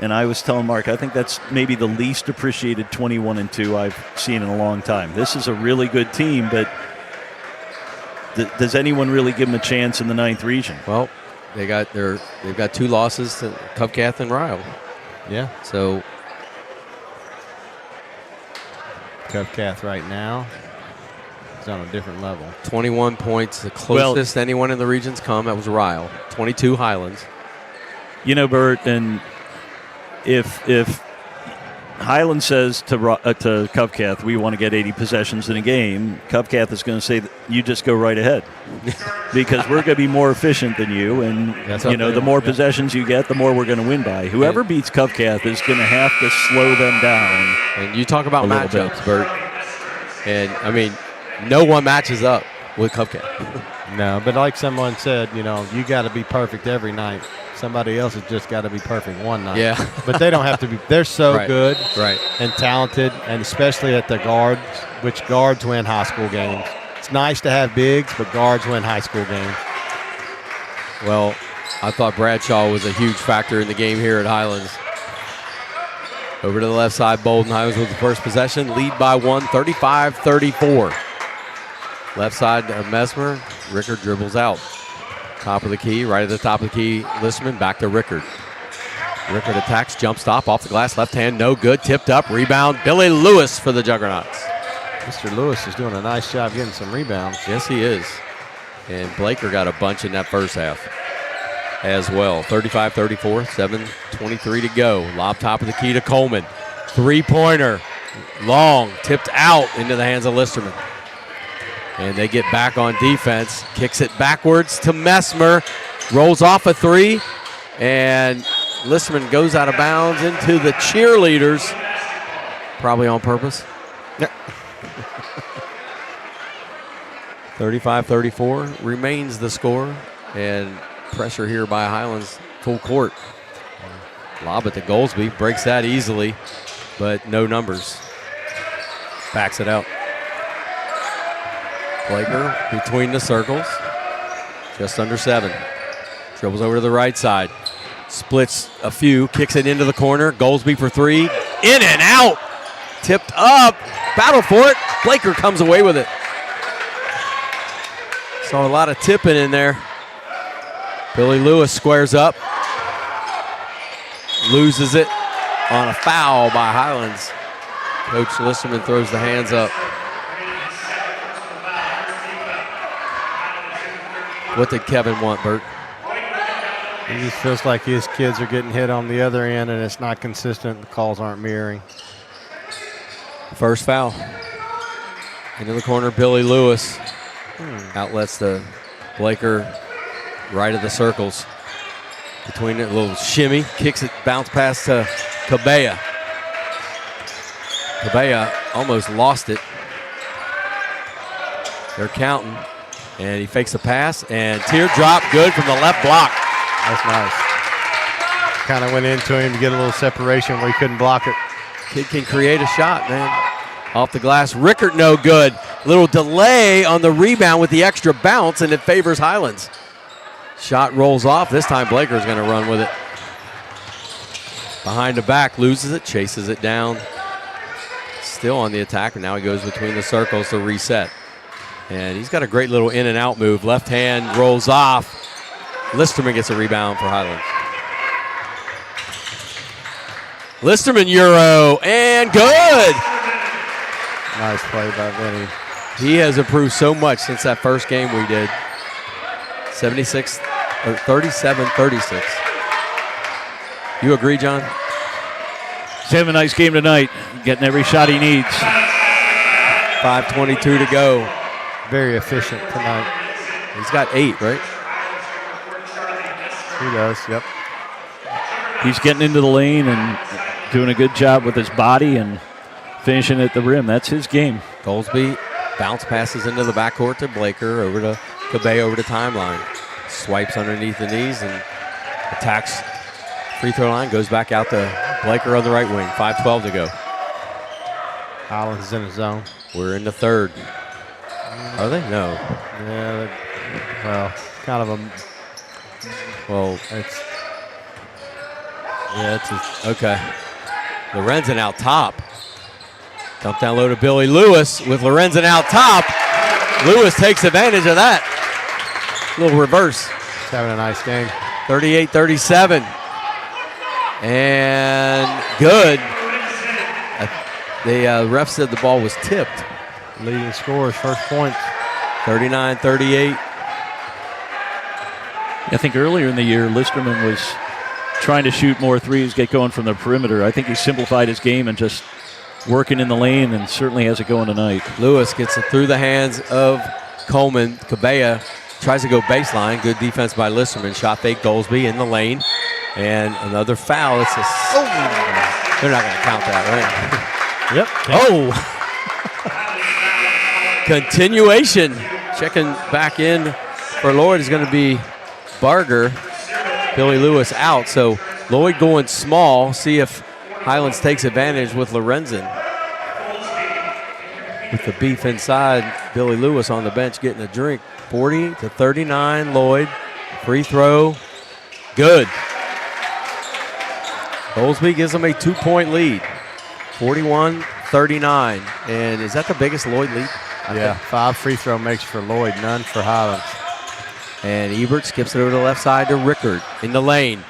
And I was telling Mark, I think that's maybe the least appreciated 21-2 I've seen in a long time. This is a really good team, but does anyone really give them a chance in the 9th region? Well, they've got 2 losses to Covcath and Ryle. Yeah. So Covcath right now is on a different level. 21 points, the closest anyone in the region's come. That was Ryle. 22 Highlands. You know, Bert, and if Highland says to Covcath, we want to get 80 possessions in a game, Covcath is going to say, you just go right ahead because we're going to be more efficient than you. And, the more possessions you get, the more we're going to win by. Whoever beats Covcath is going to have to slow them down. And you talk about matchups, Bert. And, I mean, no one matches up with Covcath. No, but like someone said, you got to be perfect every night. Somebody else has just got to be perfect one night. Yeah. But they don't have to be. They're so good right, and talented, and especially at the guards, which guards win high school games. It's nice to have bigs, but guards win high school games. Well, I thought Bradshaw was a huge factor in the game here at Highlands. Over to the left side, Bolden Highlands with the first possession. Lead by 1, 35-34. Left side of Mesmer. Rickard dribbles out. Top of the key, right at the top of the key, Listerman, back to Rickard. Rickard attacks, jump stop, off the glass, left hand, no good, tipped up, rebound, Billy Lewis for the Juggernauts. Mr. Lewis is doing a nice job getting some rebounds. Yes, he is. And Blaker got a bunch in that first half as well. 35-34, 7:23 to go. Lob top of the key to Coleman. Three-pointer, long, tipped out into the hands of Listerman. And they get back on defense. Kicks it backwards to Mesmer. Rolls off a 3. And Listerman goes out of bounds into the cheerleaders. Probably on purpose. Yep. 35-34 remains the score. And pressure here by Highlands full court. Lob it to Goldsby. Breaks that easily. But no numbers. Backs it out. Blaker between the circles, just under 7. Dribbles over to the right side, splits a few, kicks it into the corner. Goldsby for 3, in and out, tipped up, battle for it. Blaker comes away with it. Saw a lot of tipping in there. Billy Lewis squares up, loses it on a foul by Highlands. Coach Listerman throws the hands up. What did Kevin want, Bert? He just feels like his kids are getting hit on the other end, and it's not consistent. The calls aren't mirroring. First foul. Into the corner, Billy Lewis. Outlets the Blaker right of the circles. Between it, a little shimmy. Kicks it, bounce pass to Cabella. Cabella almost lost it. They're counting. And he fakes a pass, and teardrop good from the left block. That's nice. Kind of went into him to get a little separation where he couldn't block it. Kid can create a shot, man. Off the glass, Rickard no good. Little delay on the rebound with the extra bounce, and it favors Highlands. Shot rolls off. This time Blaker's going to run with it. Behind the back, loses it, chases it down. Still on the attack, and now he goes between the circles to reset. And he's got a great little in and out move. Left hand rolls off. Listerman gets a rebound for Highlands. Listerman Euro, and good. Nice play by Vinny. He has improved so much since that first game we did. 37-36. You agree, John? He's having a nice game tonight. Getting every shot he needs. 5:22 to go. Very efficient tonight. He's got 8, right? He does, yep. He's getting into the lane and doing a good job with his body and finishing at the rim. That's his game. Goldsby bounce passes into the backcourt to Blaker, over to Cabay, over to timeline. Swipes underneath the knees and attacks free throw line, goes back out to Blaker on the right wing. 5:12 to go. Highlands is in the zone. We're in the third. Are they? No. Yeah, well, kind of a. Well, it's. Yeah, okay. Lorenzen out top. Dump down low to Billy Lewis with Lorenzen out top. Lewis takes advantage of that. Little reverse. He's having a nice game. 38-37. And good. The ref said the ball was tipped. Leading scorers, first points. 39-38. I think earlier in the year, Listerman was trying to shoot more threes, get going from the perimeter. I think he simplified his game and just working in the lane, and certainly has it going tonight. Lewis gets it through the hands of Coleman. Cabella tries to go baseline. Good defense by Listerman. Shot fake Goldsby in the lane. And another foul. It's they're not going to count that, right? Yep. Oh! Continuation. Checking back in for Lloyd is going to be Barger. Billy Lewis out. So Lloyd going small. See if Highlands takes advantage with Lorenzen. With the beef inside, Billy Lewis on the bench getting a drink. 40-39, Lloyd. Free throw. Good. Goldsby gives them a 2-point lead. 41-39. And is that the biggest Lloyd lead? Yeah, 5 free throw makes for Lloyd, none for Highlands. And Ebert skips it over to the left side to Rickard in the lane.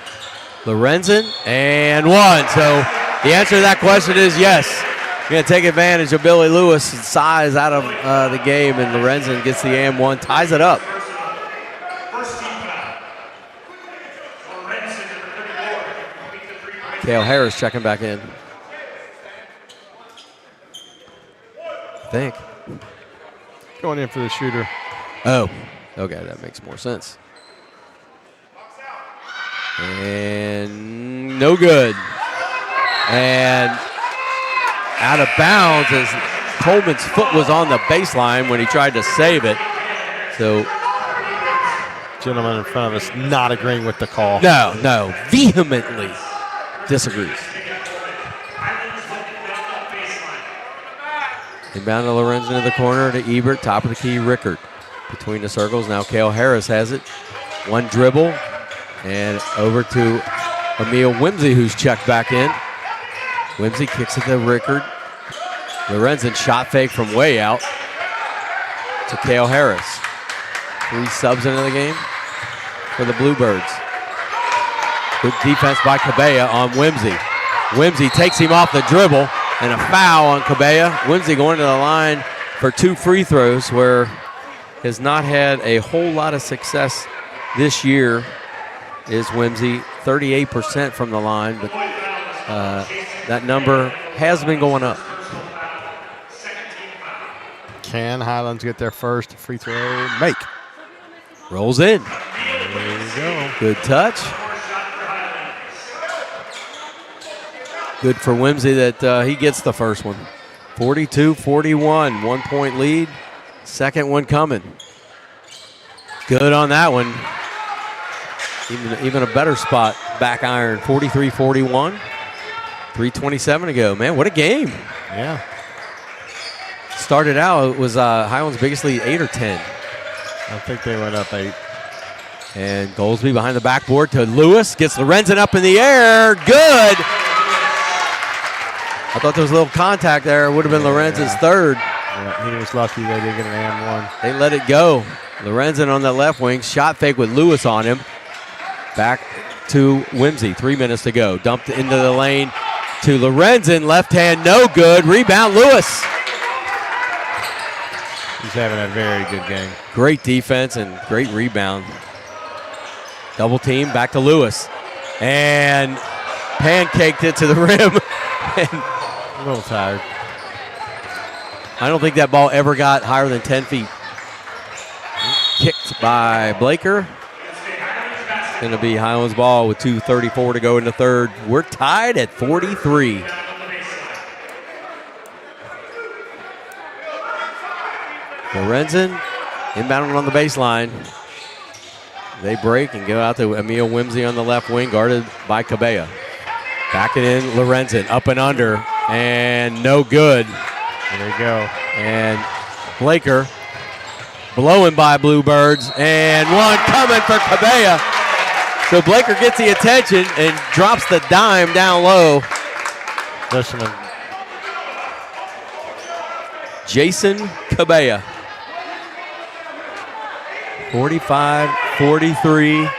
Lorenzen and one. So the answer to that question is yes. You're going to take advantage of Billy Lewis' size out of the game, and Lorenzen gets the and one, ties it up. Cale Harris checking back in. I think. Going in for the shooter. Oh, okay, that makes more sense. And no good. And out of bounds as Coleman's foot was on the baseline when he tried to save it. So, gentleman in front of us not agreeing with the call. No, vehemently disagrees. Inbound to Lorenzen in the corner to Ebert, top of the key, Rickard. Between the circles, now Cale Harris has it. One dribble, and over to Emil Whimsy, who's checked back in. Whimsy kicks it to Rickard. Lorenzen shot fake from way out to Cale Harris. 3 subs into the game for the Bluebirds. Good defense by Cabella on Whimsy. Whimsy takes him off the dribble, and a foul on Cabella. Whimsy going to the line for 2 free throws, where has not had a whole lot of success this year is Whimsy. 38% from the line, but that number has been going up. Can Highlands get their first free throw? Make. Rolls in. There you go. Good touch. Good for Whimsy that he gets the first one. 42-41, 1-point lead. Second one coming. Good on that one. Even a better spot, back iron, 43-41. 3:27 to go. Man, what a game. Yeah. Started out, it was Highlands' biggest lead, 8 or 10. I think they went up 8. And Goldsby behind the backboard to Lewis. Gets Lorenzen up in the air. Good. I thought there was a little contact there. It would have been Lorenzen's third. Yeah, he was lucky they did get an and one. They let it go. Lorenzen on the left wing. Shot fake with Lewis on him. Back to Whimsy. 3 minutes to go. Dumped into the lane to Lorenzen. Left hand, no good. Rebound, Lewis. He's having a very good game. Great defense and great rebound. Double team, back to Lewis. And pancaked it to the rim. And A little tired. I don't think that ball ever got higher than 10 feet. Kicked by Blaker. It's going to be Highlands ball with 2:34 to go in the third. We're tied at 43. Lorenzen inbounding on the baseline. They break and go out to Emil Whimsy on the left wing, guarded by Cabella. Back it in, Lorenzen, up and under, and no good. There you go. And Blaker blowing by Bluebirds, and one coming for Cabella. So Blaker gets the attention and drops the dime down low. Listening. Jason Cabella. 45-43.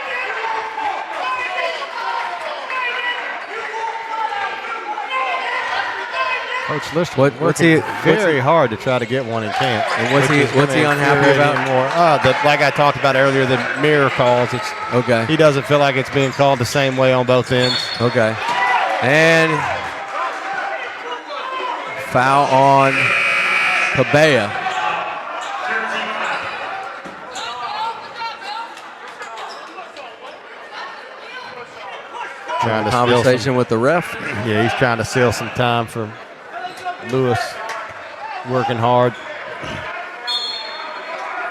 Coach Lister what's he very hard to try to get one in camp. And what's he unhappy about? Like I talked about earlier, the mirror calls. It's okay. He doesn't feel like it's being called the same way on both ends. Okay. And foul on Cabella. Trying to conversation with the ref. Yeah, he's trying to seal some time for Lewis, working hard.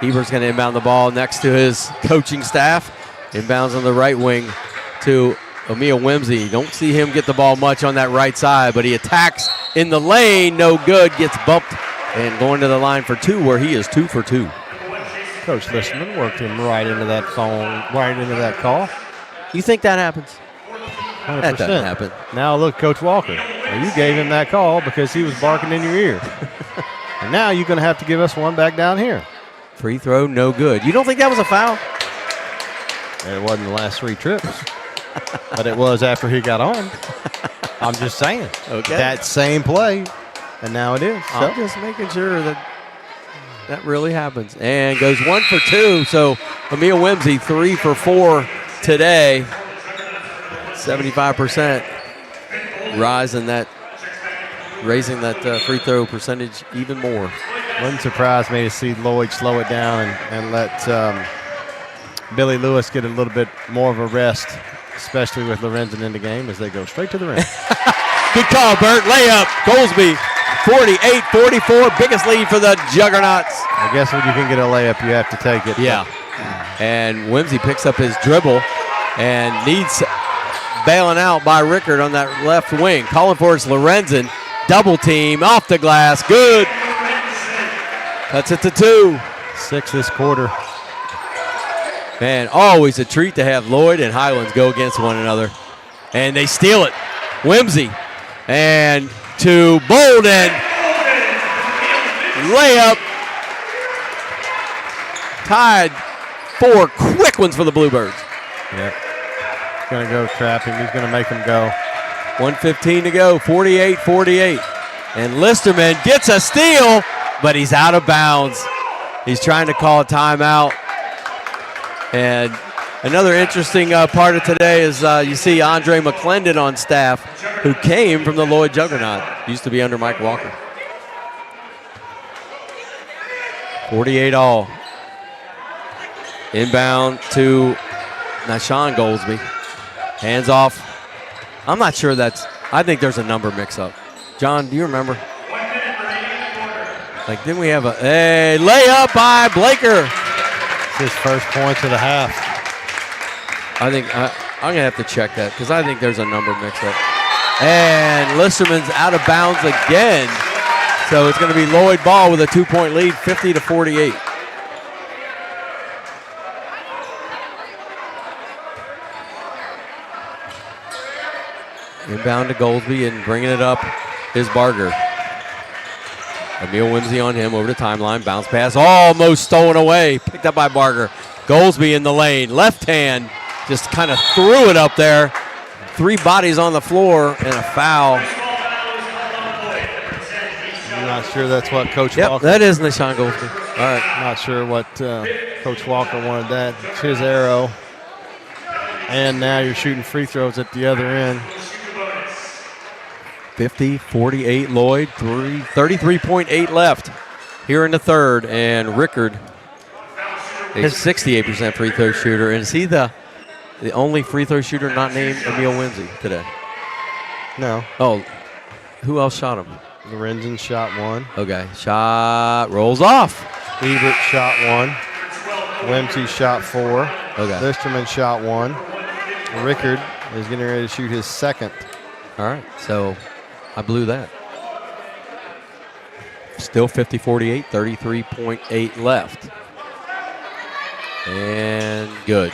Eber's going to inbound the ball next to his coaching staff. Inbounds on the right wing to Emil Wimsey. Don't see him get the ball much on that right side, but he attacks in the lane. No good. Gets bumped and going to the line for two, where he is 2 for 2. Coach Listerman worked him right into that phone, right into that call. You think that happens? 100%. That doesn't happen. Now look, Coach Walker, well, you gave him that call because he was barking in your ear. And now you're going to have to give us one back down here. Free throw, no good. You don't think that was a foul? It wasn't the last 3 trips, but it was after he got on. I'm just saying. Okay. That same play, and now it is. So. I'm just making sure that that really happens. And goes 1 for 2. So Emil Wimsey 3 for 4 today. 75% raising that free throw percentage even more. Wouldn't surprise me to see Lloyd slow it down and let Billy Lewis get a little bit more of a rest, especially with Lorenzen in the game as they go straight to the rim. Good call, Bert. Layup. Goldsby, 48-44. Biggest lead for the Juggernauts. I guess when you can get a layup, you have to take it. Yeah. And Wimsey picks up his dribble and needs bailing out by Rickard on that left wing. Calling for his Lorenzen. Double team off the glass. Good. Cuts it to 2. 6 this quarter. Man, always a treat to have Lloyd and Highlands go against one another. And they steal it. Wimsey. And to Bolden. Layup. Tied. 4 quick ones for the Bluebirds. Yep. He's going to go trap him. He's going to make him go. 1:15 to go. 48-48. And Listerman gets a steal, but he's out of bounds. He's trying to call a timeout. And another interesting part of today is you see Andre McClendon on staff, who came from the Lloyd Juggernaut. Used to be under Mike Walker. 48 all. Inbound to Nashawn Goldsby. Hands off. I'm not sure I think there's a number mix-up. John, do you remember? Like, didn't we have a layup by Blaker? It's his first points of the half. I think I'm going to have to check that because I think there's a number mix-up. And Listerman's out of bounds again. So it's going to be Lloyd ball with a 2-point lead, 50-48. Inbound to Goldsby and bringing it up is Barger. Emil Wimsey on him over the timeline. Bounce pass almost stolen away. Picked up by Barger. Goldsby in the lane. Left hand just kind of threw it up there. 3 bodies on the floor and a foul. I'm not sure that's what Coach Walker. Walker. That is Nashawn Goldsby. All right. Not sure what Coach Walker wanted that. It's his arrow. And now you're shooting free throws at the other end. 50-48 Lloyd, 33.8 left here in the third, and Rickard, a 68% free throw shooter. And is he the only free throw shooter not named Emil Wimsey today? No. Oh, who else shot him? Lorenzen shot 1. Okay, shot rolls off. Ebert shot 1. Wimsey shot 4. Okay. Listerman shot 1. Rickard is getting ready to shoot his second. All right, so I blew that. Still 50-48, 33.8 left. And good.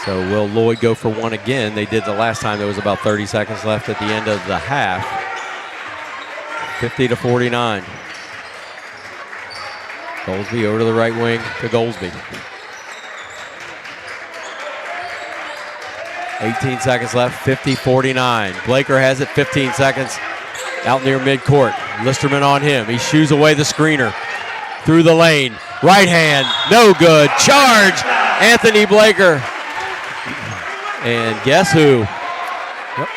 So will Lloyd go for one again? They did the last time. There was about 30 seconds left at the end of the half. 50-49. Goldsby over to the right wing to Goldsby. 18 seconds left, 50-49. Blaker has it, 15 seconds out near midcourt. Listerman on him. He shoos away the screener. Through the lane. Right hand, no good. Charge, Anthony Blaker. And guess who? Yep.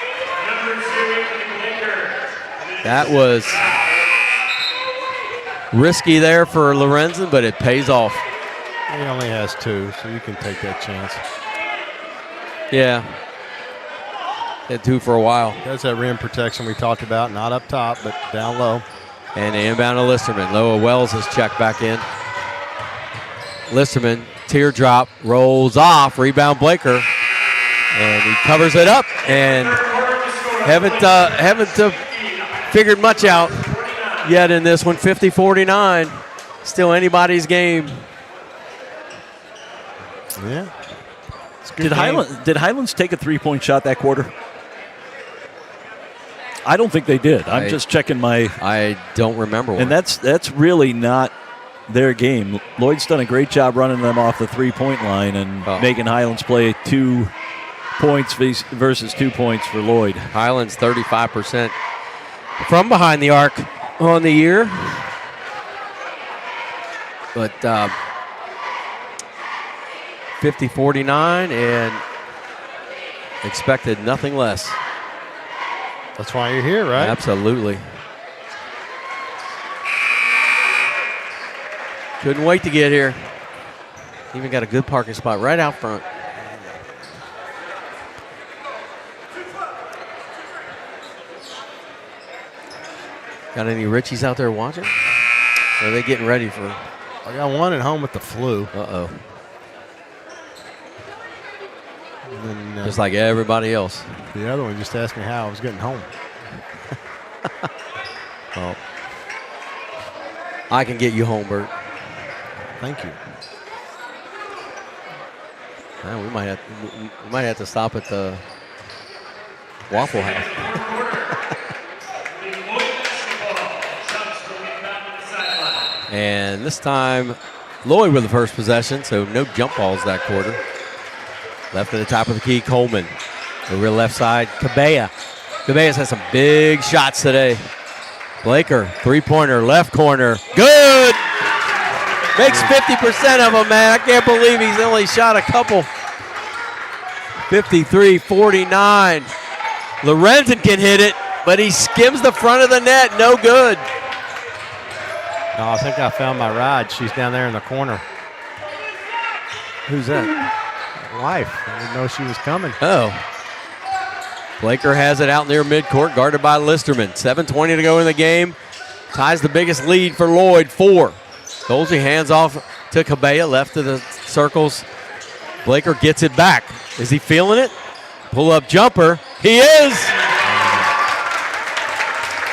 That was risky there for Lorenzen, but it pays off. He only has 2, so you can take that chance. Yeah. Had 2 for a while. That's that rim protection we talked about, not up top, but down low. And they inbound to Listerman. Loa Wells has checked back in. Listerman, teardrop, rolls off, rebound Blaker. And he covers it up and haven't figured much out yet in this one. 50-49. Still anybody's game. Yeah. Did Highlands take a three-point shot that quarter? I don't think they did. I'm just checking my. I don't remember one. And that's really not their game. Lloyd's done a great job running them off the three-point line and making Highlands play 2 points versus 2 points for Lloyd. Highlands 35% from behind the arc on the year. But 50-49 and expected nothing less. That's why you're here, right? Absolutely. Couldn't wait to get here. Even got a good parking spot right out front. Got any Richies out there watching? Or are they getting ready for? I got one at home with the flu. Uh-oh. And, just like everybody else. The other one just asked me how I was getting home. Oh. I can get you home, Bert. Thank you. Man, we might have to stop at the Waffle House. And this time, Lloyd with the first possession, so no jump balls that quarter. Left at the top of the key, Coleman. Over the left side, Cabella. Cabella's had some big shots today. Blaker, three-pointer, left corner. Good! Makes 50% of them, man. I can't believe he's only shot a couple. 53-49. Lorenzen can hit it, but he skims the front of the net. No good. No, I think I found my ride. She's down there in the corner. Who's that? Wife. I didn't know she was coming. Oh. Blaker has it out near midcourt, guarded by Listerman. 7:20 to go in the game. Ties the biggest lead for Lloyd, 4. Goldsby hands off to Cabella, left of the circles. Blaker gets it back. Is he feeling it? Pull-up jumper. He is!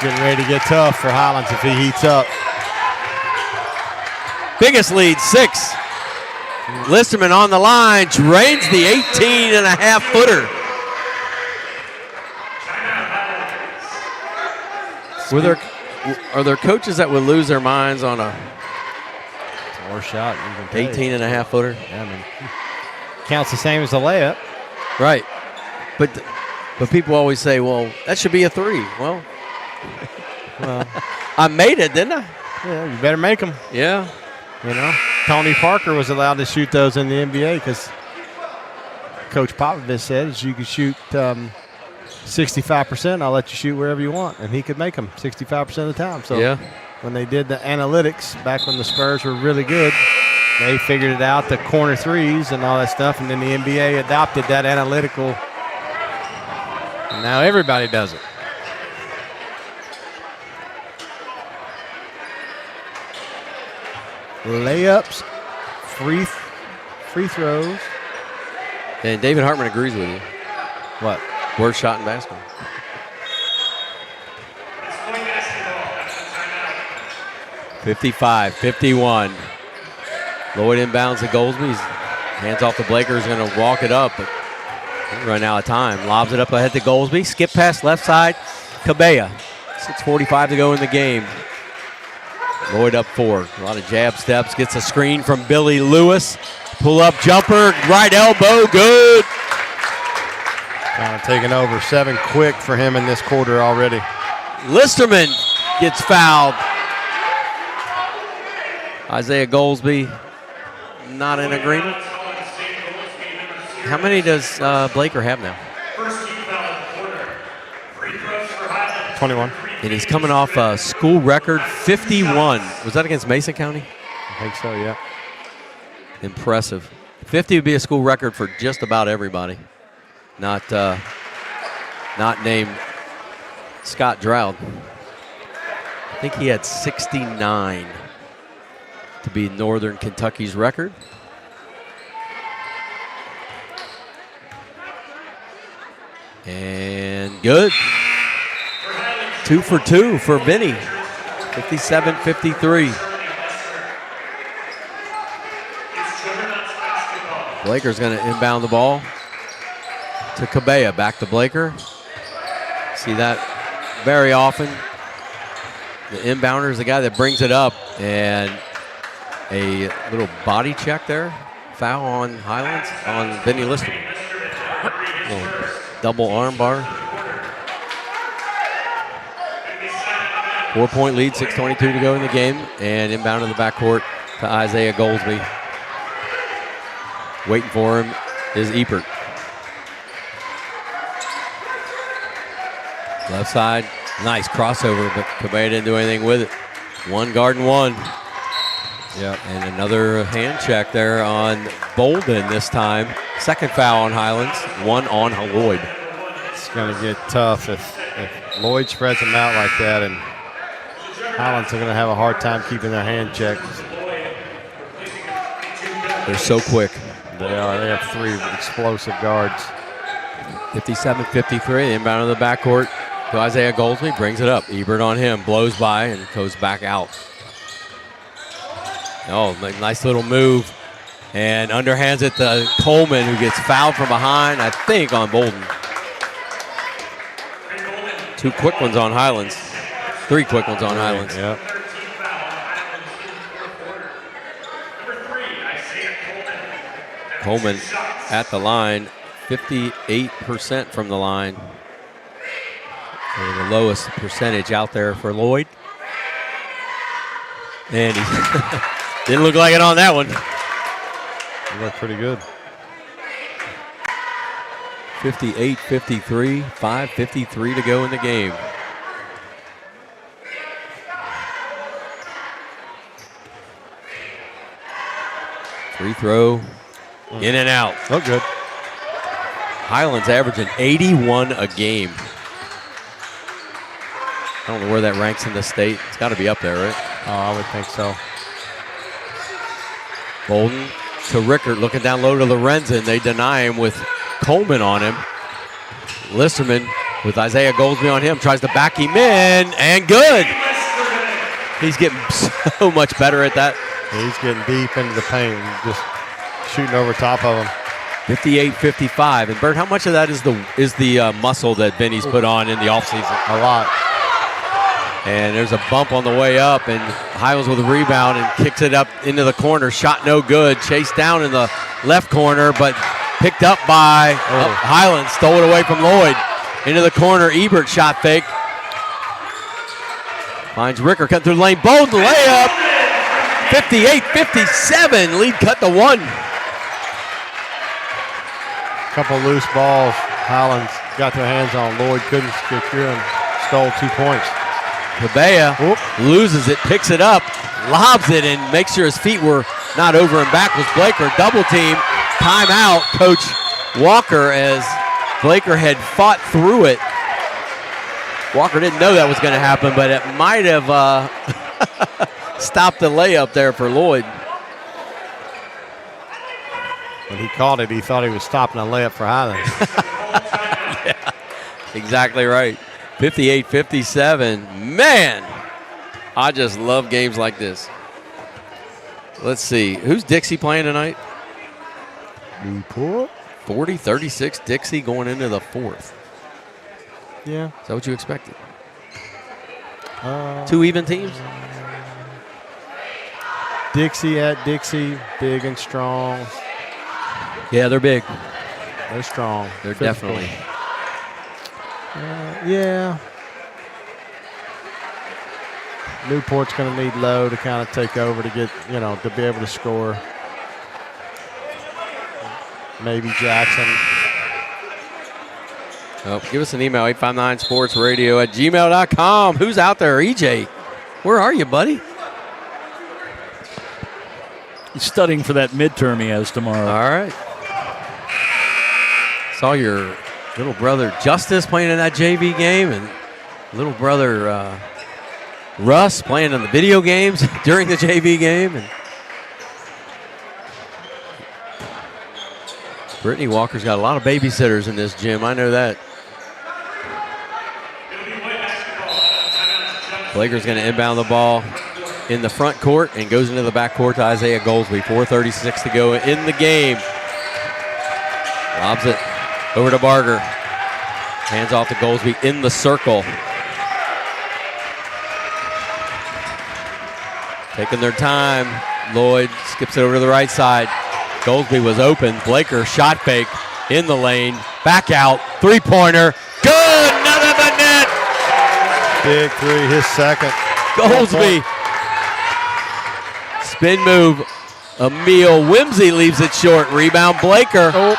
Getting ready to get tough for Highlands if he heats up. Biggest lead, 6. Listerman on the line, drains the 18.5-footer. Are there coaches that would lose their minds on a or shot? 18.5-footer? Yeah, I mean, counts the same as the layup. Right. But people always say, well, that should be a 3. Well, I made it, didn't I? Yeah, you better make them. Yeah. You know, Tony Parker was allowed to shoot those in the NBA because Coach Popovich said is you can shoot 65%. I'll let you shoot wherever you want, and he could make them 65% of the time. So yeah. When they did the analytics back when the Spurs were really good, they figured it out, the corner threes and all that stuff, and then the NBA adopted that analytical. And now everybody does it. Layups, free throws. And David Hartman agrees with you. What? Worst shot in basketball. $55-51. Lloyd inbounds to Goldsby. He's Hands off to Blaker, who's going to walk it up, but he's running out of time. Lobs it up ahead to Goldsby. Skip pass left side, Cabella. 6:45 to go in the game. Lloyd up 4. A lot of jab steps. Gets a screen from Billy Lewis. Pull up jumper, right elbow, good. Kind of taking over. 7 quick for him in this quarter already. Listerman gets fouled. Isaiah Goldsby not in agreement. How many does Blaker have now? 21. And he's coming off a school record 51. Was that against Mason County? I think so, yeah. Impressive. 50 would be a school record for just about everybody. Not named Scott Drought. I think he had 69 to be Northern Kentucky's record. And good. 2 for 2 for Vinny. 57-53. Blaker's going to inbound the ball to Cabella. Back to Blaker. See that very often. The inbounder is the guy that brings it up. And a little body check there. Foul on Highlands on Vinny Lister. Double arm bar. 4-point lead, 6:22 to go in the game. And inbound in the backcourt to Isaiah Goldsby. Waiting for him is Ebert. Left side, nice crossover, but Cabella didn't do anything with it. 1 guard and 1. Yep. And another hand check there on Bolden this time. Second foul on Highlands, 1 on Lloyd. It's going to get tough if Lloyd spreads them out like that, and Highlands are going to have a hard time keeping their hand checked. They're so quick. They are. They have 3 explosive guards. 57-53, inbound of the backcourt to Isaiah Goldsby, brings it up. Ebert on him, blows by and goes back out. Oh, nice little move. And underhands it to Coleman, who gets fouled from behind, I think, on Bolden. 2 quick ones on Highlands. 3 quick ones on Highlands. Yep. Coleman at the line, 58% from the line. The lowest percentage out there for Lloyd. And he didn't look like it on that one. It looked pretty good. 58-53, 5:53 to go in the game. Free throw, in and out. Look good. Highlands averaging 81 a game. I don't know where that ranks in the state. It's got to be up there, right? Oh, I would think so. Bolden to Rickert, looking down low to Lorenzen. They deny him with Coleman on him. Listerman with Isaiah Goldsby on him, tries to back him in, and good. He's getting so much better at that. He's getting deep into the paint, just shooting over top of him. 58-55. And Bert, how much of that is the muscle that Vinny's put on in the offseason? A lot. And there's a bump on the way up, and Highlands with a rebound and kicks it up into the corner. Shot no good. Chased down in the left corner, but picked up by Highlands. Stole it away from Lloyd. Into the corner. Ebert shot fake. Finds Ricker cutting through the lane. Bolden layup. 58-57. Lead cut to 1. Couple loose balls. Highlands got their hands on. Lloyd couldn't secure him. Stole 2 points. Cabella loses it, picks it up, lobs it, and makes sure his feet were not over and backwards. Blaker double team, timeout. Coach Walker, as Blaker had fought through it. Walker didn't know that was going to happen, but it might have stopped the layup there for Lloyd. When he caught it, he thought he was stopping a layup for Highlands. Yeah, exactly right. 58-57. Man, I just love games like this. Let's see. Who's Dixie playing tonight? Newport. 40-36 Dixie going into the fourth. Yeah. Is that what you expected? 2 even teams? Dixie at Dixie, big and strong. Yeah, they're big. They're strong. They're physical. definitely. Yeah. Newport's going to need Lowe to kind of take over to get, to be able to score. Maybe Jackson. Oh, give us an email, 859sportsradio@gmail.com. Who's out there? EJ, where are you, buddy? He's studying for that midterm he has tomorrow. All right. Saw your little brother Justice playing in that JV game, and little brother Russ playing in the video games during the JV game. And Brittany Walker's got a lot of babysitters in this gym. I know that. Blaker's going to inbound the ball in the front court and goes into the back court to Isaiah Goldsby. 4:36 to go in the game. Lobs it over to Barger. Hands off to Goldsby in the circle. Taking their time. Lloyd skips it over to the right side. Goldsby was open. Blaker shot fake in the lane. Back out. Three-pointer. Good. None of the net. Big three, his second. Goldsby. Spin move. Emil Whimsy leaves it short. Rebound Blaker. Oh.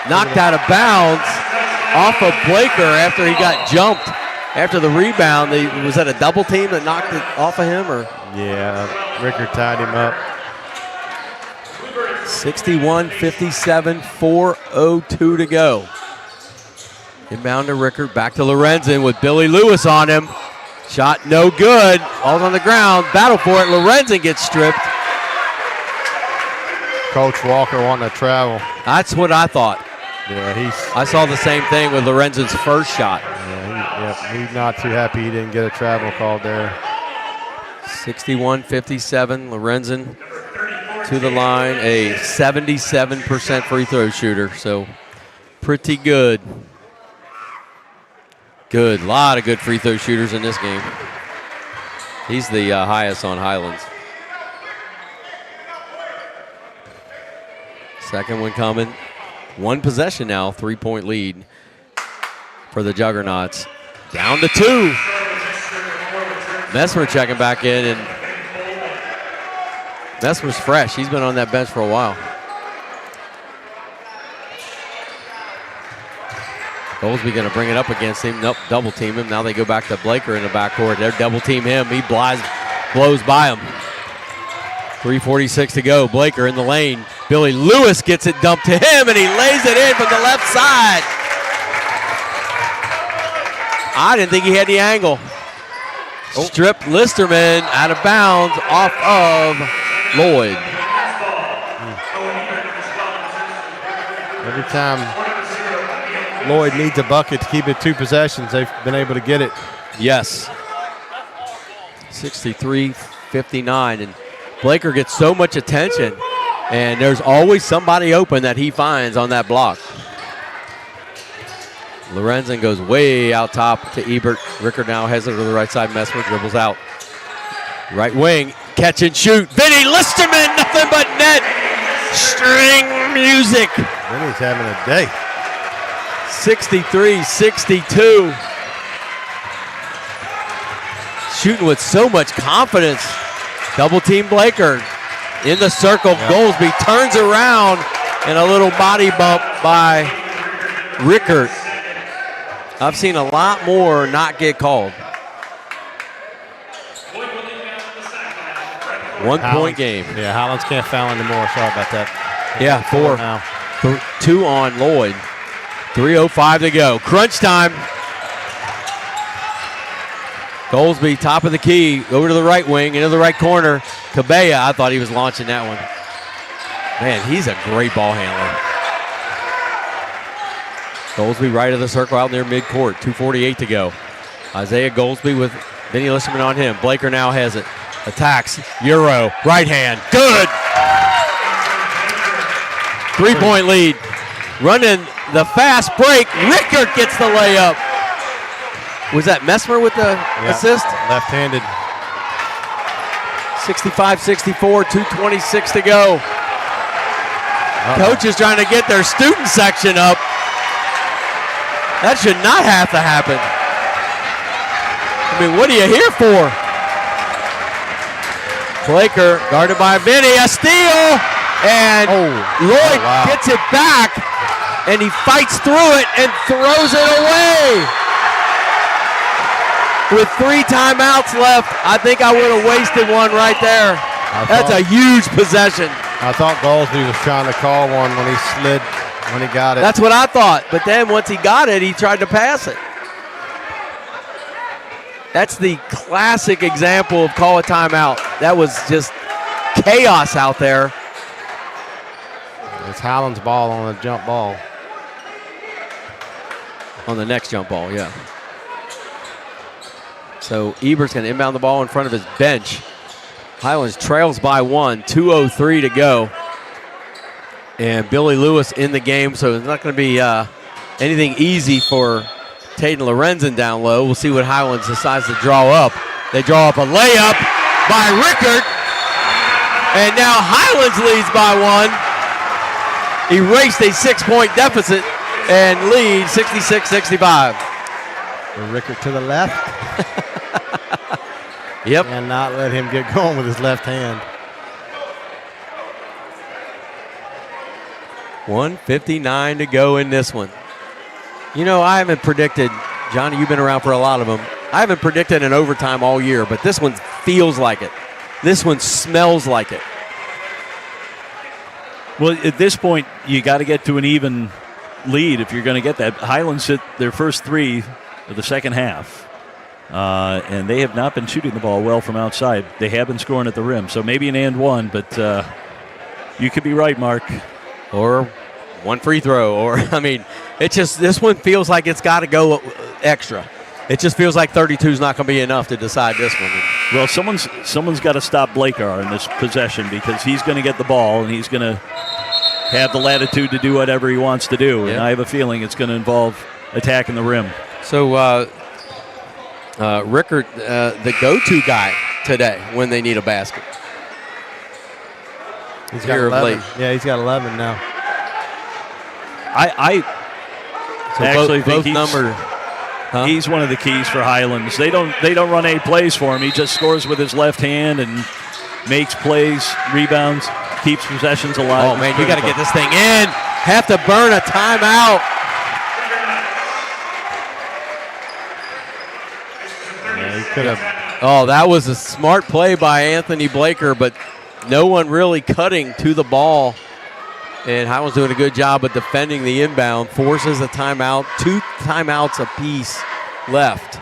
Knocked out of bounds off of Blaker after he got jumped. After the rebound, was that a double team that knocked it off of him? Or Yeah, Rickard tied him up. 61-57, 4:02 to go. Inbound to Rickard, back to Lorenzen with Billy Lewis on him. Shot no good. All's on the ground. Battle for it. Lorenzen gets stripped. Coach Walker wanting to travel. That's what I thought. Yeah, I saw the same thing with Lorenzen's first shot. he's not too happy he didn't get a travel call there. 61-57, Lorenzen to the line, a 77% free throw shooter, so pretty good. Good, a lot of good free throw shooters in this game. He's the highest on Highlands. Second one coming. One possession now, 3-point lead for the Juggernauts. Down to 2. Messmer checking back in, and Messmer's fresh. He's been on that bench for a while. Goldsby going to bring it up against him. Nope, double team him. Now they go back to Blaker in the backcourt. They're double team him. He blows by him. 3:46 to go. Blaker in the lane. Billy Lewis gets it dumped to him, and he lays it in from the left side. I didn't think he had the angle. Stripped Listerman out of bounds off of Lloyd. Every time Lloyd needs a bucket to keep it 2 possessions, they've been able to get it. Yes. 63-59, and Blaker gets so much attention, and there's always somebody open that he finds on that block. Lorenzen goes way out top to Ebert. Rickard now has it to the right side. Messmer dribbles out. Right wing, catch and shoot. Vinny Listerman, nothing but net. String music. Vinny's having a day. 63-62. Shooting with so much confidence. Double team Blaker in the circle. Yep. Goldsby turns around, and a little body bump by Rickard. I've seen a lot more not get called. 1-point game. Yeah, Highlands can't foul anymore. Sorry about that. Yeah, 4 now. 2 on Lloyd. 3:05 to go. Crunch time. Goldsby, top of the key, over to the right wing, into the right corner. Cabella, I thought he was launching that one. Man, he's a great ball handler. Goldsby right of the circle out near midcourt. 2:48 to go. Isaiah Goldsby with Vinny Listerman on him. Blaker now has it. Attacks. Euro. Right hand. Good. 3-point lead. Running the fast break. Rickard gets the layup. Was that Messmer with the assist? Left-handed. 65-64, 2:26 to go. Coach is trying to get their student section up. That should not have to happen. I mean, what are you here for? Blaker guarded by Vinny, a steal, and Lloyd gets it back, and he fights through it and throws it away. With 3 timeouts left, I think I would have wasted one right there. That's a huge possession. I thought Goldsby was trying to call one when he slid, when he got it. That's what I thought, but then once he got it, he tried to pass it. That's the classic example of call a timeout. That was just chaos out there. It's Highlands ball on the jump ball. On the next jump ball, yeah. So Ebert's going to inbound the ball in front of his bench. Highlands trails by 1, 2:03 to go. And Billy Lewis in the game, so it's not going to be anything easy for Taden Lorenzen down low. We'll see what Highlands decides to draw up. They draw up a layup by Rickard. And now Highlands leads by 1. Erased a 6-point deficit and lead 66-65. Rickard to the left. Yep. And not let him get going with his left hand. 1:59 to go in this one. You know, I haven't predicted, Johnny, you've been around for a lot of them. I haven't predicted an overtime all year, but this one feels like it. This one smells like it. Well, at this point, you got to get to an even lead if you're going to get that. Highlands hit their first 3 of the second half, and they have not been shooting the ball well from outside. They have been scoring at the rim, so maybe an and one, but you could be right, Mark. Or one free throw, or, I mean, it just, this one feels like it's got to go extra. It just feels like 32 is not going to be enough to decide this one. Well, someone's got to stop Blakar in this possession because he's going to get the ball and he's going to have the latitude to do whatever he wants to do. Yeah. And I have a feeling it's going to involve attacking the rim. So Rickard, the go-to guy today when they need a basket. He's got 11. Yeah, he's got 11 now. I actually think he's one of the keys for Highlands. They don't run 8 plays for him. He just scores with his left hand and makes plays, rebounds, keeps possessions alive. Oh man, you got to get this thing in. Have to burn a timeout. Yeah, he could have. Oh, that was a smart play by Anthony Blaker, but no one really cutting to the ball. And Highlands doing a good job of defending the inbound. Forces a timeout. 2 timeouts apiece left.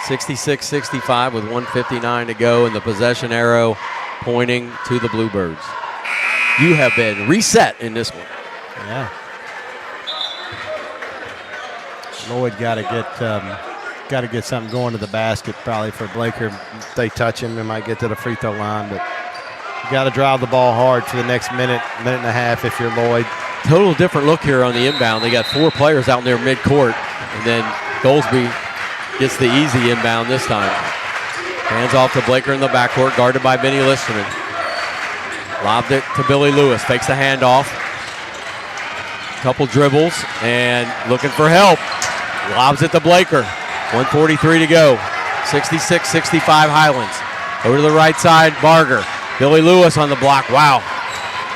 66-65 with 1:59 to go, and the possession arrow pointing to the Bluebirds. You have been reset in this one. Yeah. Lloyd got to get something going to the basket probably for Blaker. If they touch him, they might get to the free throw line, but you got to drive the ball hard for the next minute and a half if you're Lloyd. Total different look here on the inbound. They got 4 players out in their midcourt, and then Goldsby gets the easy inbound this time. Hands off to Blaker in the backcourt, guarded by Benny Listerman. Lobbed it to Billy Lewis, fakes the handoff. Couple dribbles, and looking for help. Lobs it to Blaker. 1:43 to go. 66-65 Highlands. Over to the right side, Barger. Billy Lewis on the block. Wow.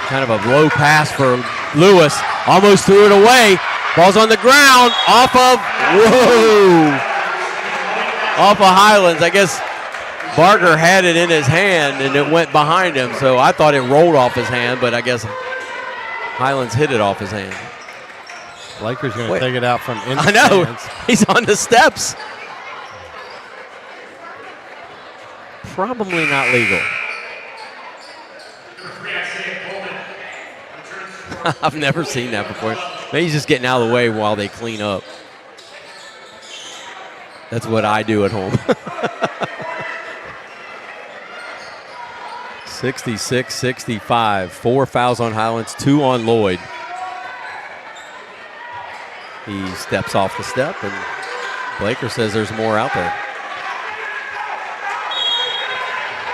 Kind of a low pass for Lewis. Almost threw it away. Ball's on the ground. Off of Highlands. I guess Barger had it in his hand and it went behind him. So I thought it rolled off his hand, but I guess Highlands hit it off his hand. Blaker's going to take it out from inside. I know. He's on the steps. Probably not legal. I've never seen that before. Maybe he's just getting out of the way while they clean up. That's what I do at home. 66-65. 4 fouls on Highlands, 2 on Lloyd. He steps off the step, and Blaker says there's more out there.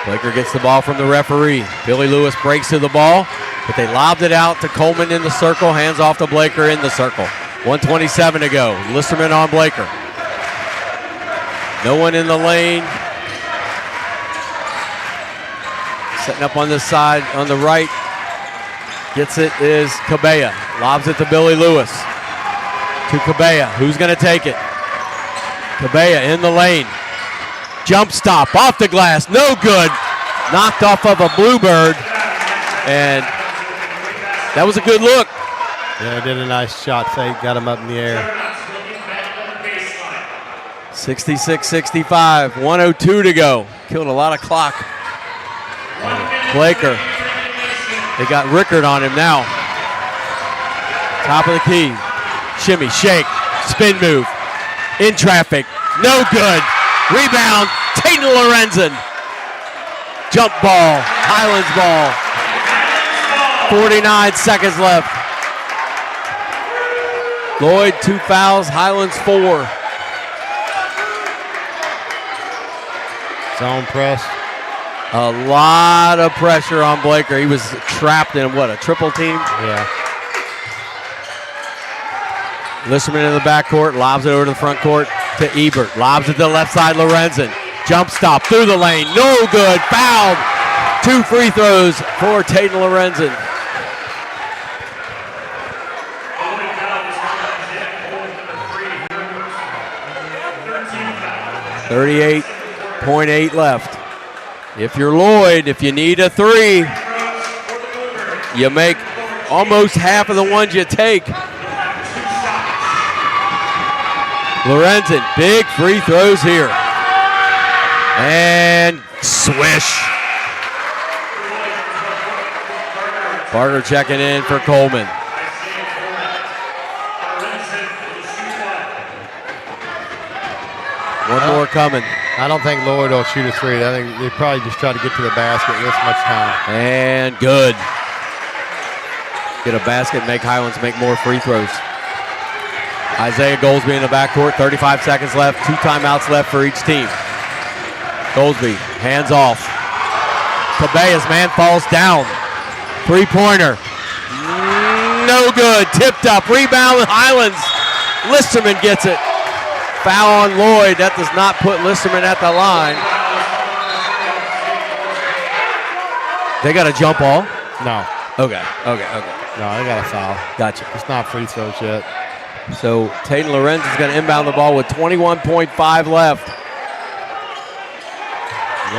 Blaker gets the ball from the referee. Billy Lewis breaks to the ball, but they lobbed it out to Coleman in the circle. Hands off to Blaker in the circle. 1:27 to go. Listerman on Blaker. No one in the lane. Setting up on this side, on the right. Gets it is Cabella. Lobs it to Billy Lewis. To Cabella. Who's going to take it? Cabella in the lane. Jump stop off the glass. No good. Knocked off of a Bluebird. And that was a good look. Yeah, did a nice shot fake. Got him up in the air. 66-65. 1:02 to go. Killed a lot of clock. Blaker. They got Rickard on him now. Top of the key. Shimmy, shake, spin move. In traffic. No good. Rebound. Tatum Lorenzen. Jump ball. Highlands ball. 49 seconds left. Lloyd, 2 fouls. Highlands, 4. Zone press. A lot of pressure on Blaker. He was trapped in, what, a triple team? Yeah. Listerman in the backcourt, lobs it over to the front court to Ebert. Lobs it to the left side, Lorenzen. Jump stop through the lane. No good. Fouled. 2 free throws for Tatum Lorenzen. .8 left. If you're Lloyd, if you need a 3, you make almost half of the ones you take. Lorenzen, big free throws here. And swish. Barger checking in for Coleman. One more coming. I don't think Lloyd will shoot a 3. I think they probably just try to get to the basket this much time. And good. Get a basket, make Highlands make more free throws. Isaiah Goldsby in the backcourt, 35 seconds left, 2 timeouts left for each team. Goldsby, hands off. Cabella's man falls down. 3-pointer. No good, tipped up, rebound Highlands. Listerman gets it. Foul on Lloyd, that does not put Listerman at the line. They got a jump ball? No. Okay. No, they got a foul. Gotcha. It's not free throws yet. So Tatum Lorenzen is going to inbound the ball with 21.5 left.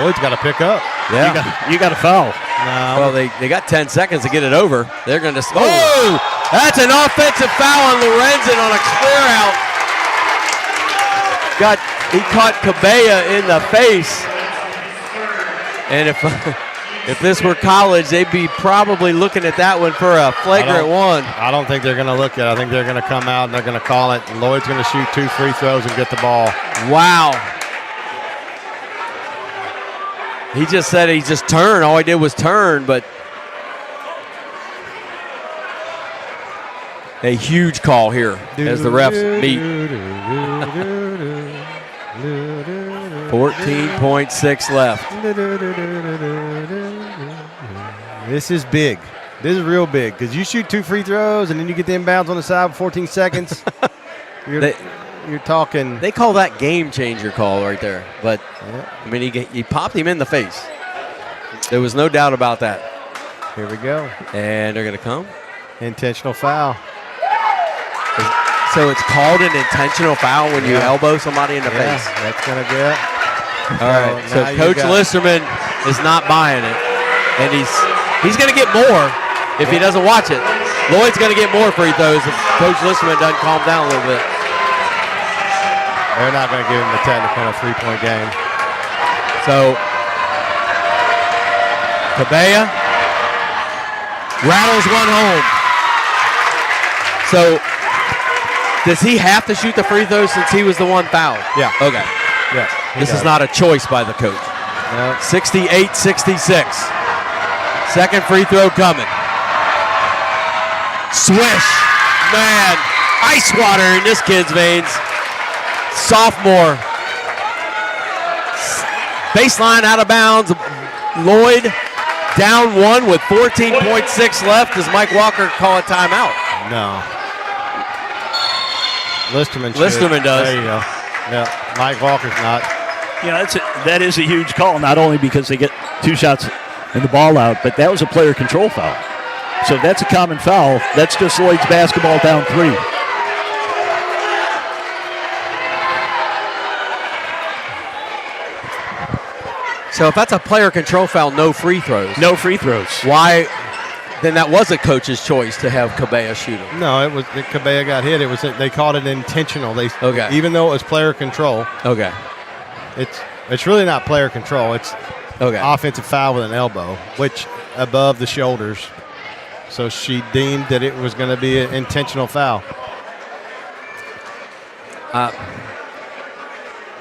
Lloyd's got to pick up. Yeah. You got a foul. No. Well, they got 10 seconds to get it over. They're going to. Oh! That's an offensive foul on Lorenzen on a clear out. He caught Cabella in the face. And if this were college, they'd be probably looking at that one for a flagrant one. I don't think they're going to look at it. I think they're going to come out and they're going to call it. And Lloyd's going to shoot 2 free throws and get the ball. Wow. He just said he just turned. All he did was turn, but a huge call here as the refs meet. 14.6 left. This is big. This is real big because you shoot 2 free throws and then you get the inbounds on the side with 14 seconds. You're talking. They call that game changer call right there. But, Yeah. I mean, he popped him in the face. There was no doubt about that. Here we go. And they're going to come. Intentional foul. So it's called an intentional foul when you elbow somebody in the face. That's going to get. All right. So Coach Listerman is not buying it. And he's going to get more if he doesn't watch it. Lloyd's going to get more free throws if Coach Listerman doesn't calm down a little bit. They're not going to give him the technical in a 3-point game. So Cabella rattles one home. So does he have to shoot the free throws since he was the one fouled? Yeah. Okay. Yeah. This is not a choice by the coach. No. 68-66. Second free throw coming. Swish. Man, ice water in this kid's veins. Sophomore. Baseline out of bounds. Lloyd down 1 with 14.6 left. Does Mike Walker call a timeout? No. Listerman does. There you go. Yeah, Mike Walker's not. That is a huge call, not only because they get 2 shots and the ball out, but that was a player control foul. So if that's a common foul, that's just Lloyd's basketball down 3. So if that's a player control foul, no free throws. No free throws. Why? Then that was a coach's choice to have Cabella shoot him. No, it was Cabella got hit. They called it intentional. Even though it was player control. Okay. It's really not player control. It's offensive foul with an elbow, which above the shoulders. So she deemed that it was going to be an intentional foul.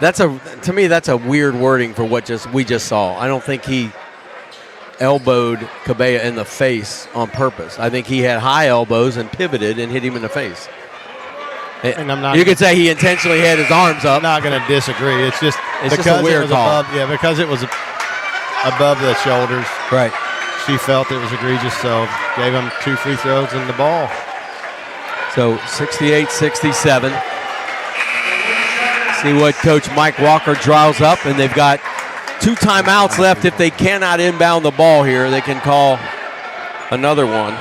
To me, that's a weird wording for what we just saw. I don't think he elbowed Cabella in the face on purpose. I think he had high elbows and pivoted and hit him in the face. And you could say he intentionally had his arms up. I'm not going to disagree. It's just a weird call. Because it was above the shoulders. Right. She felt it was egregious, so gave him 2 free throws and the ball. So 68-67. See what Coach Mike Walker draws up, and they've got 2 timeouts left. If they cannot inbound the ball here, they can call another one.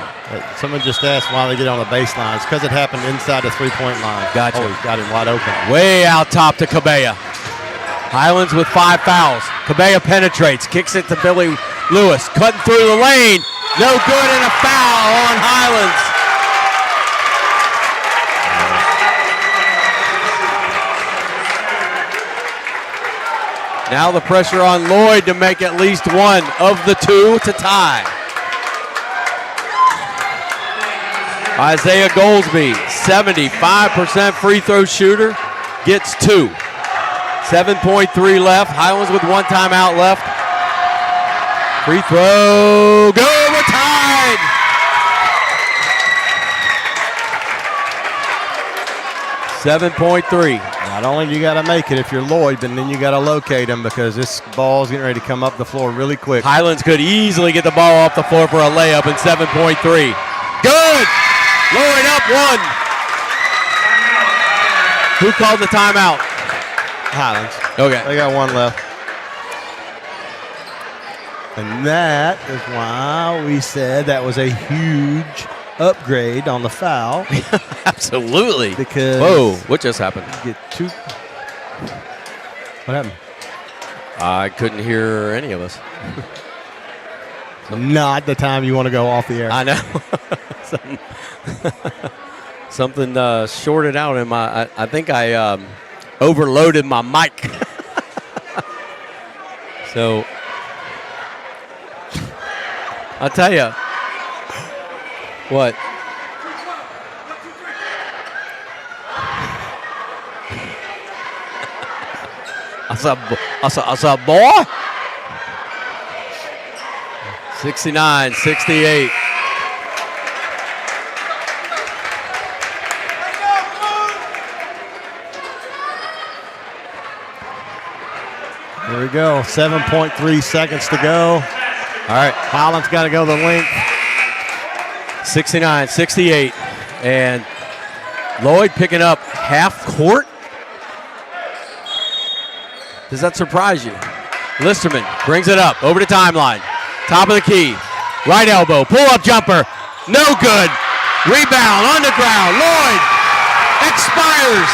Someone just asked why they get on the baseline. It's because it happened inside the 3-point line. Gotcha. Oh, he's got him wide open. Way out top to Cabella. Highlands with 5 fouls. Cabella penetrates, kicks it to Billy Lewis. Cutting through the lane. No good, and a foul on Highlands. Now the pressure on Lloyd to make at least one of the 2 to tie. Isaiah Goldsby, 75% free throw shooter, gets 2. 7.3 left. Highlands with 1 timeout left. Free throw, go, we're tied. .3. Not only you got to make it if you're Lloyd, but then you got to locate him because this ball's getting ready to come up the floor really quick. Highlands could easily get the ball off the floor for a layup in 7.3. Good. Lloyd up 1. Who called the timeout? Highlands. Okay. They got 1 left. And that is why we said that was a huge upgrade on the foul. Absolutely. Because whoa, what just happened? Get 2. What happened? I couldn't hear any of us. Not the time you want to go off the air. I know. Something shorted out in my. I think I overloaded my mic. So I'll tell you what. I said, boy. 69-68. Here we go. 7.3 seconds to go. All right. Highlands got to go the length. 69-68. And Lloyd picking up half court. Does that surprise you? Listerman brings it up over the timeline. Top of the key. Right elbow. Pull-up jumper. No good. Rebound on the ground. Lloyd expires.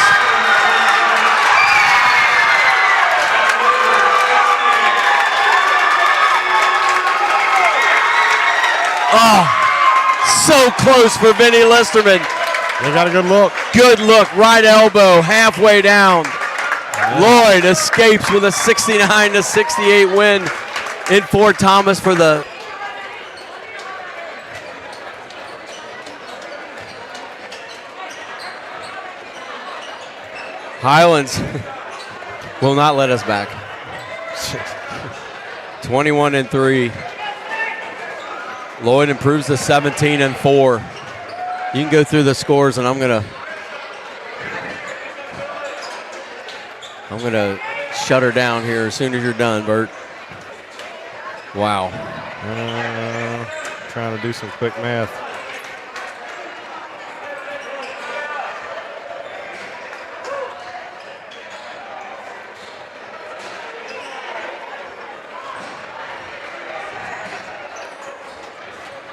Oh, so close for Vinny Listerman. They got a good look. Good look. Right elbow. Halfway down. Lloyd escapes with a 69-68 win in Fort Thomas for the Highlands will not let us back. 21-3. Lloyd improves to 17-4. You can go through the scores, and I'm going to I'm going to shut her down here as soon as you're done, Bert. Wow. Trying to do some quick math.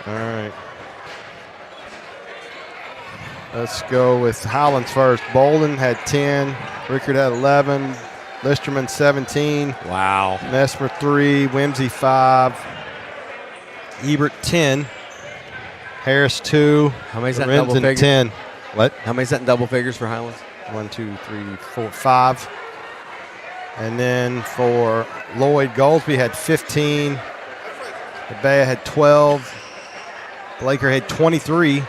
All right. Let's go with Highlands first. Bolden had 10. Rickard had 11. Listerman 17. Wow. Messmer 3. Whimsy 5. Ebert 10. Harris 2. How many is that in double Lorenzen figures? 10. What? How many is that in double figures for Highlands? 1, 2, 3, 4, 5. And then for Lloyd, Goldsby had 15. Abaya had 12. Blaker had 23.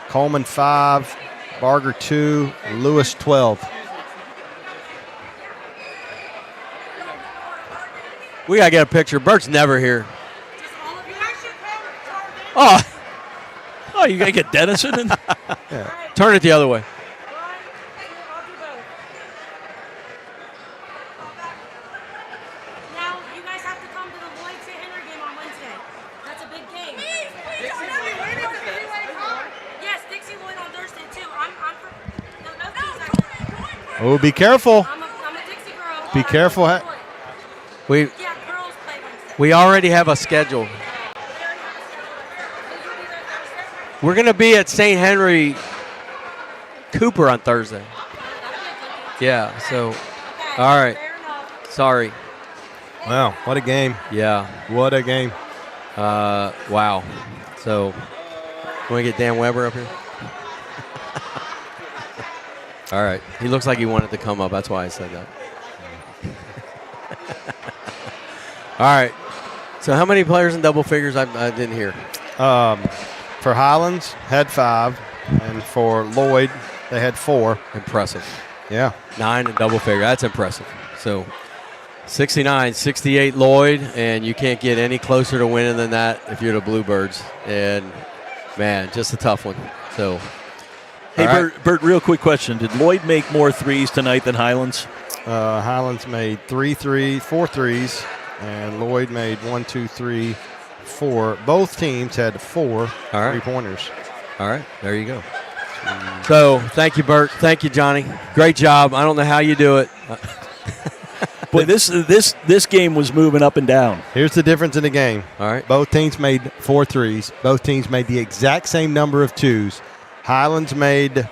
Coleman 5. Barger 2. Lewis 12. We got to get a picture. Bert's never here. Oh, you got to get Dennison in? Yeah. Turn it the other way. Now, you guys have to come to the Lloyd St. Henry game on Wednesday. That's a big game. Yes, Dixie Lloyd on Thursday, too. I'm for no Dixie. Oh, be careful. I'm a Dixie girl. Be careful. Yeah, We girls play Wednesday. we already have a schedule. We're going to be at St. Henry Cooper on Thursday. Yeah, so, all right. Fair enough. Sorry. Wow, what a game. Yeah, What a game. wow. So, can we get Dan Weber up here? All right. He looks like he wanted to come up. That's why I said that. All right. So, how many players in double figures? I didn't hear. For Highlands, had 5. And for Lloyd, they had 4. Impressive. Yeah. 9 in double figure. That's impressive. So 69-68 Lloyd, and you can't get any closer to winning than that if you're the Bluebirds. And, man, just a tough one. So, Hey, all right. Bert, real quick question. Did Lloyd make more threes tonight than Highlands? Highlands made 4 threes, and Lloyd made 1, 2, 3, 4. Both teams had 4 All right. three-pointers. All right, there you go. So, thank you, Bert. Thank you, Johnny. Great job. I don't know how you do it. Boy, this game was moving up and down. Here's the difference in the game. All right. Both teams made 4 threes. Both teams made the exact same number of 2s. Highlands made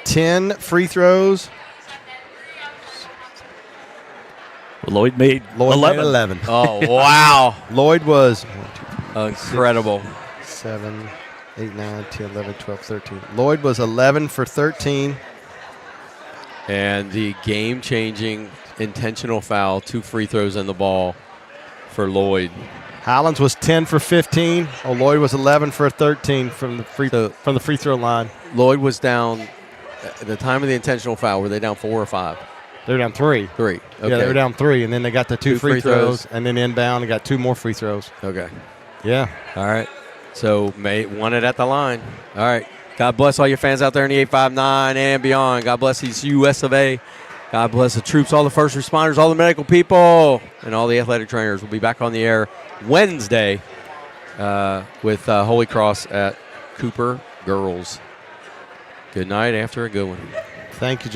10 free throws. Lloyd made Lloyd 11. made 11. Oh, wow. Lloyd was Incredible. 7, 8, 9, 10, 11, 12, 13. Lloyd was 11 for 13. And the game-changing intentional foul, 2 free throws in the ball for Lloyd. Highlands was 10 for 15. Oh, Lloyd was 11 for 13 from the free throw line. Lloyd was down at the time of the intentional foul. Were they down 4 or 5? They're down 3. 3. Okay. Yeah, they were down 3, and then they got the 2 2 free free throws, throws. and then inbound and got 2 more free throws. Okay. Yeah. All right. So, won it at the line. All right. God bless all your fans out there in the 859 and beyond. God bless these US of A. God bless the troops, all the first responders, all the medical people, and all the athletic trainers. We'll be back on the air Wednesday with Holy Cross at Cooper Girls. Good night after a good one. Thank you,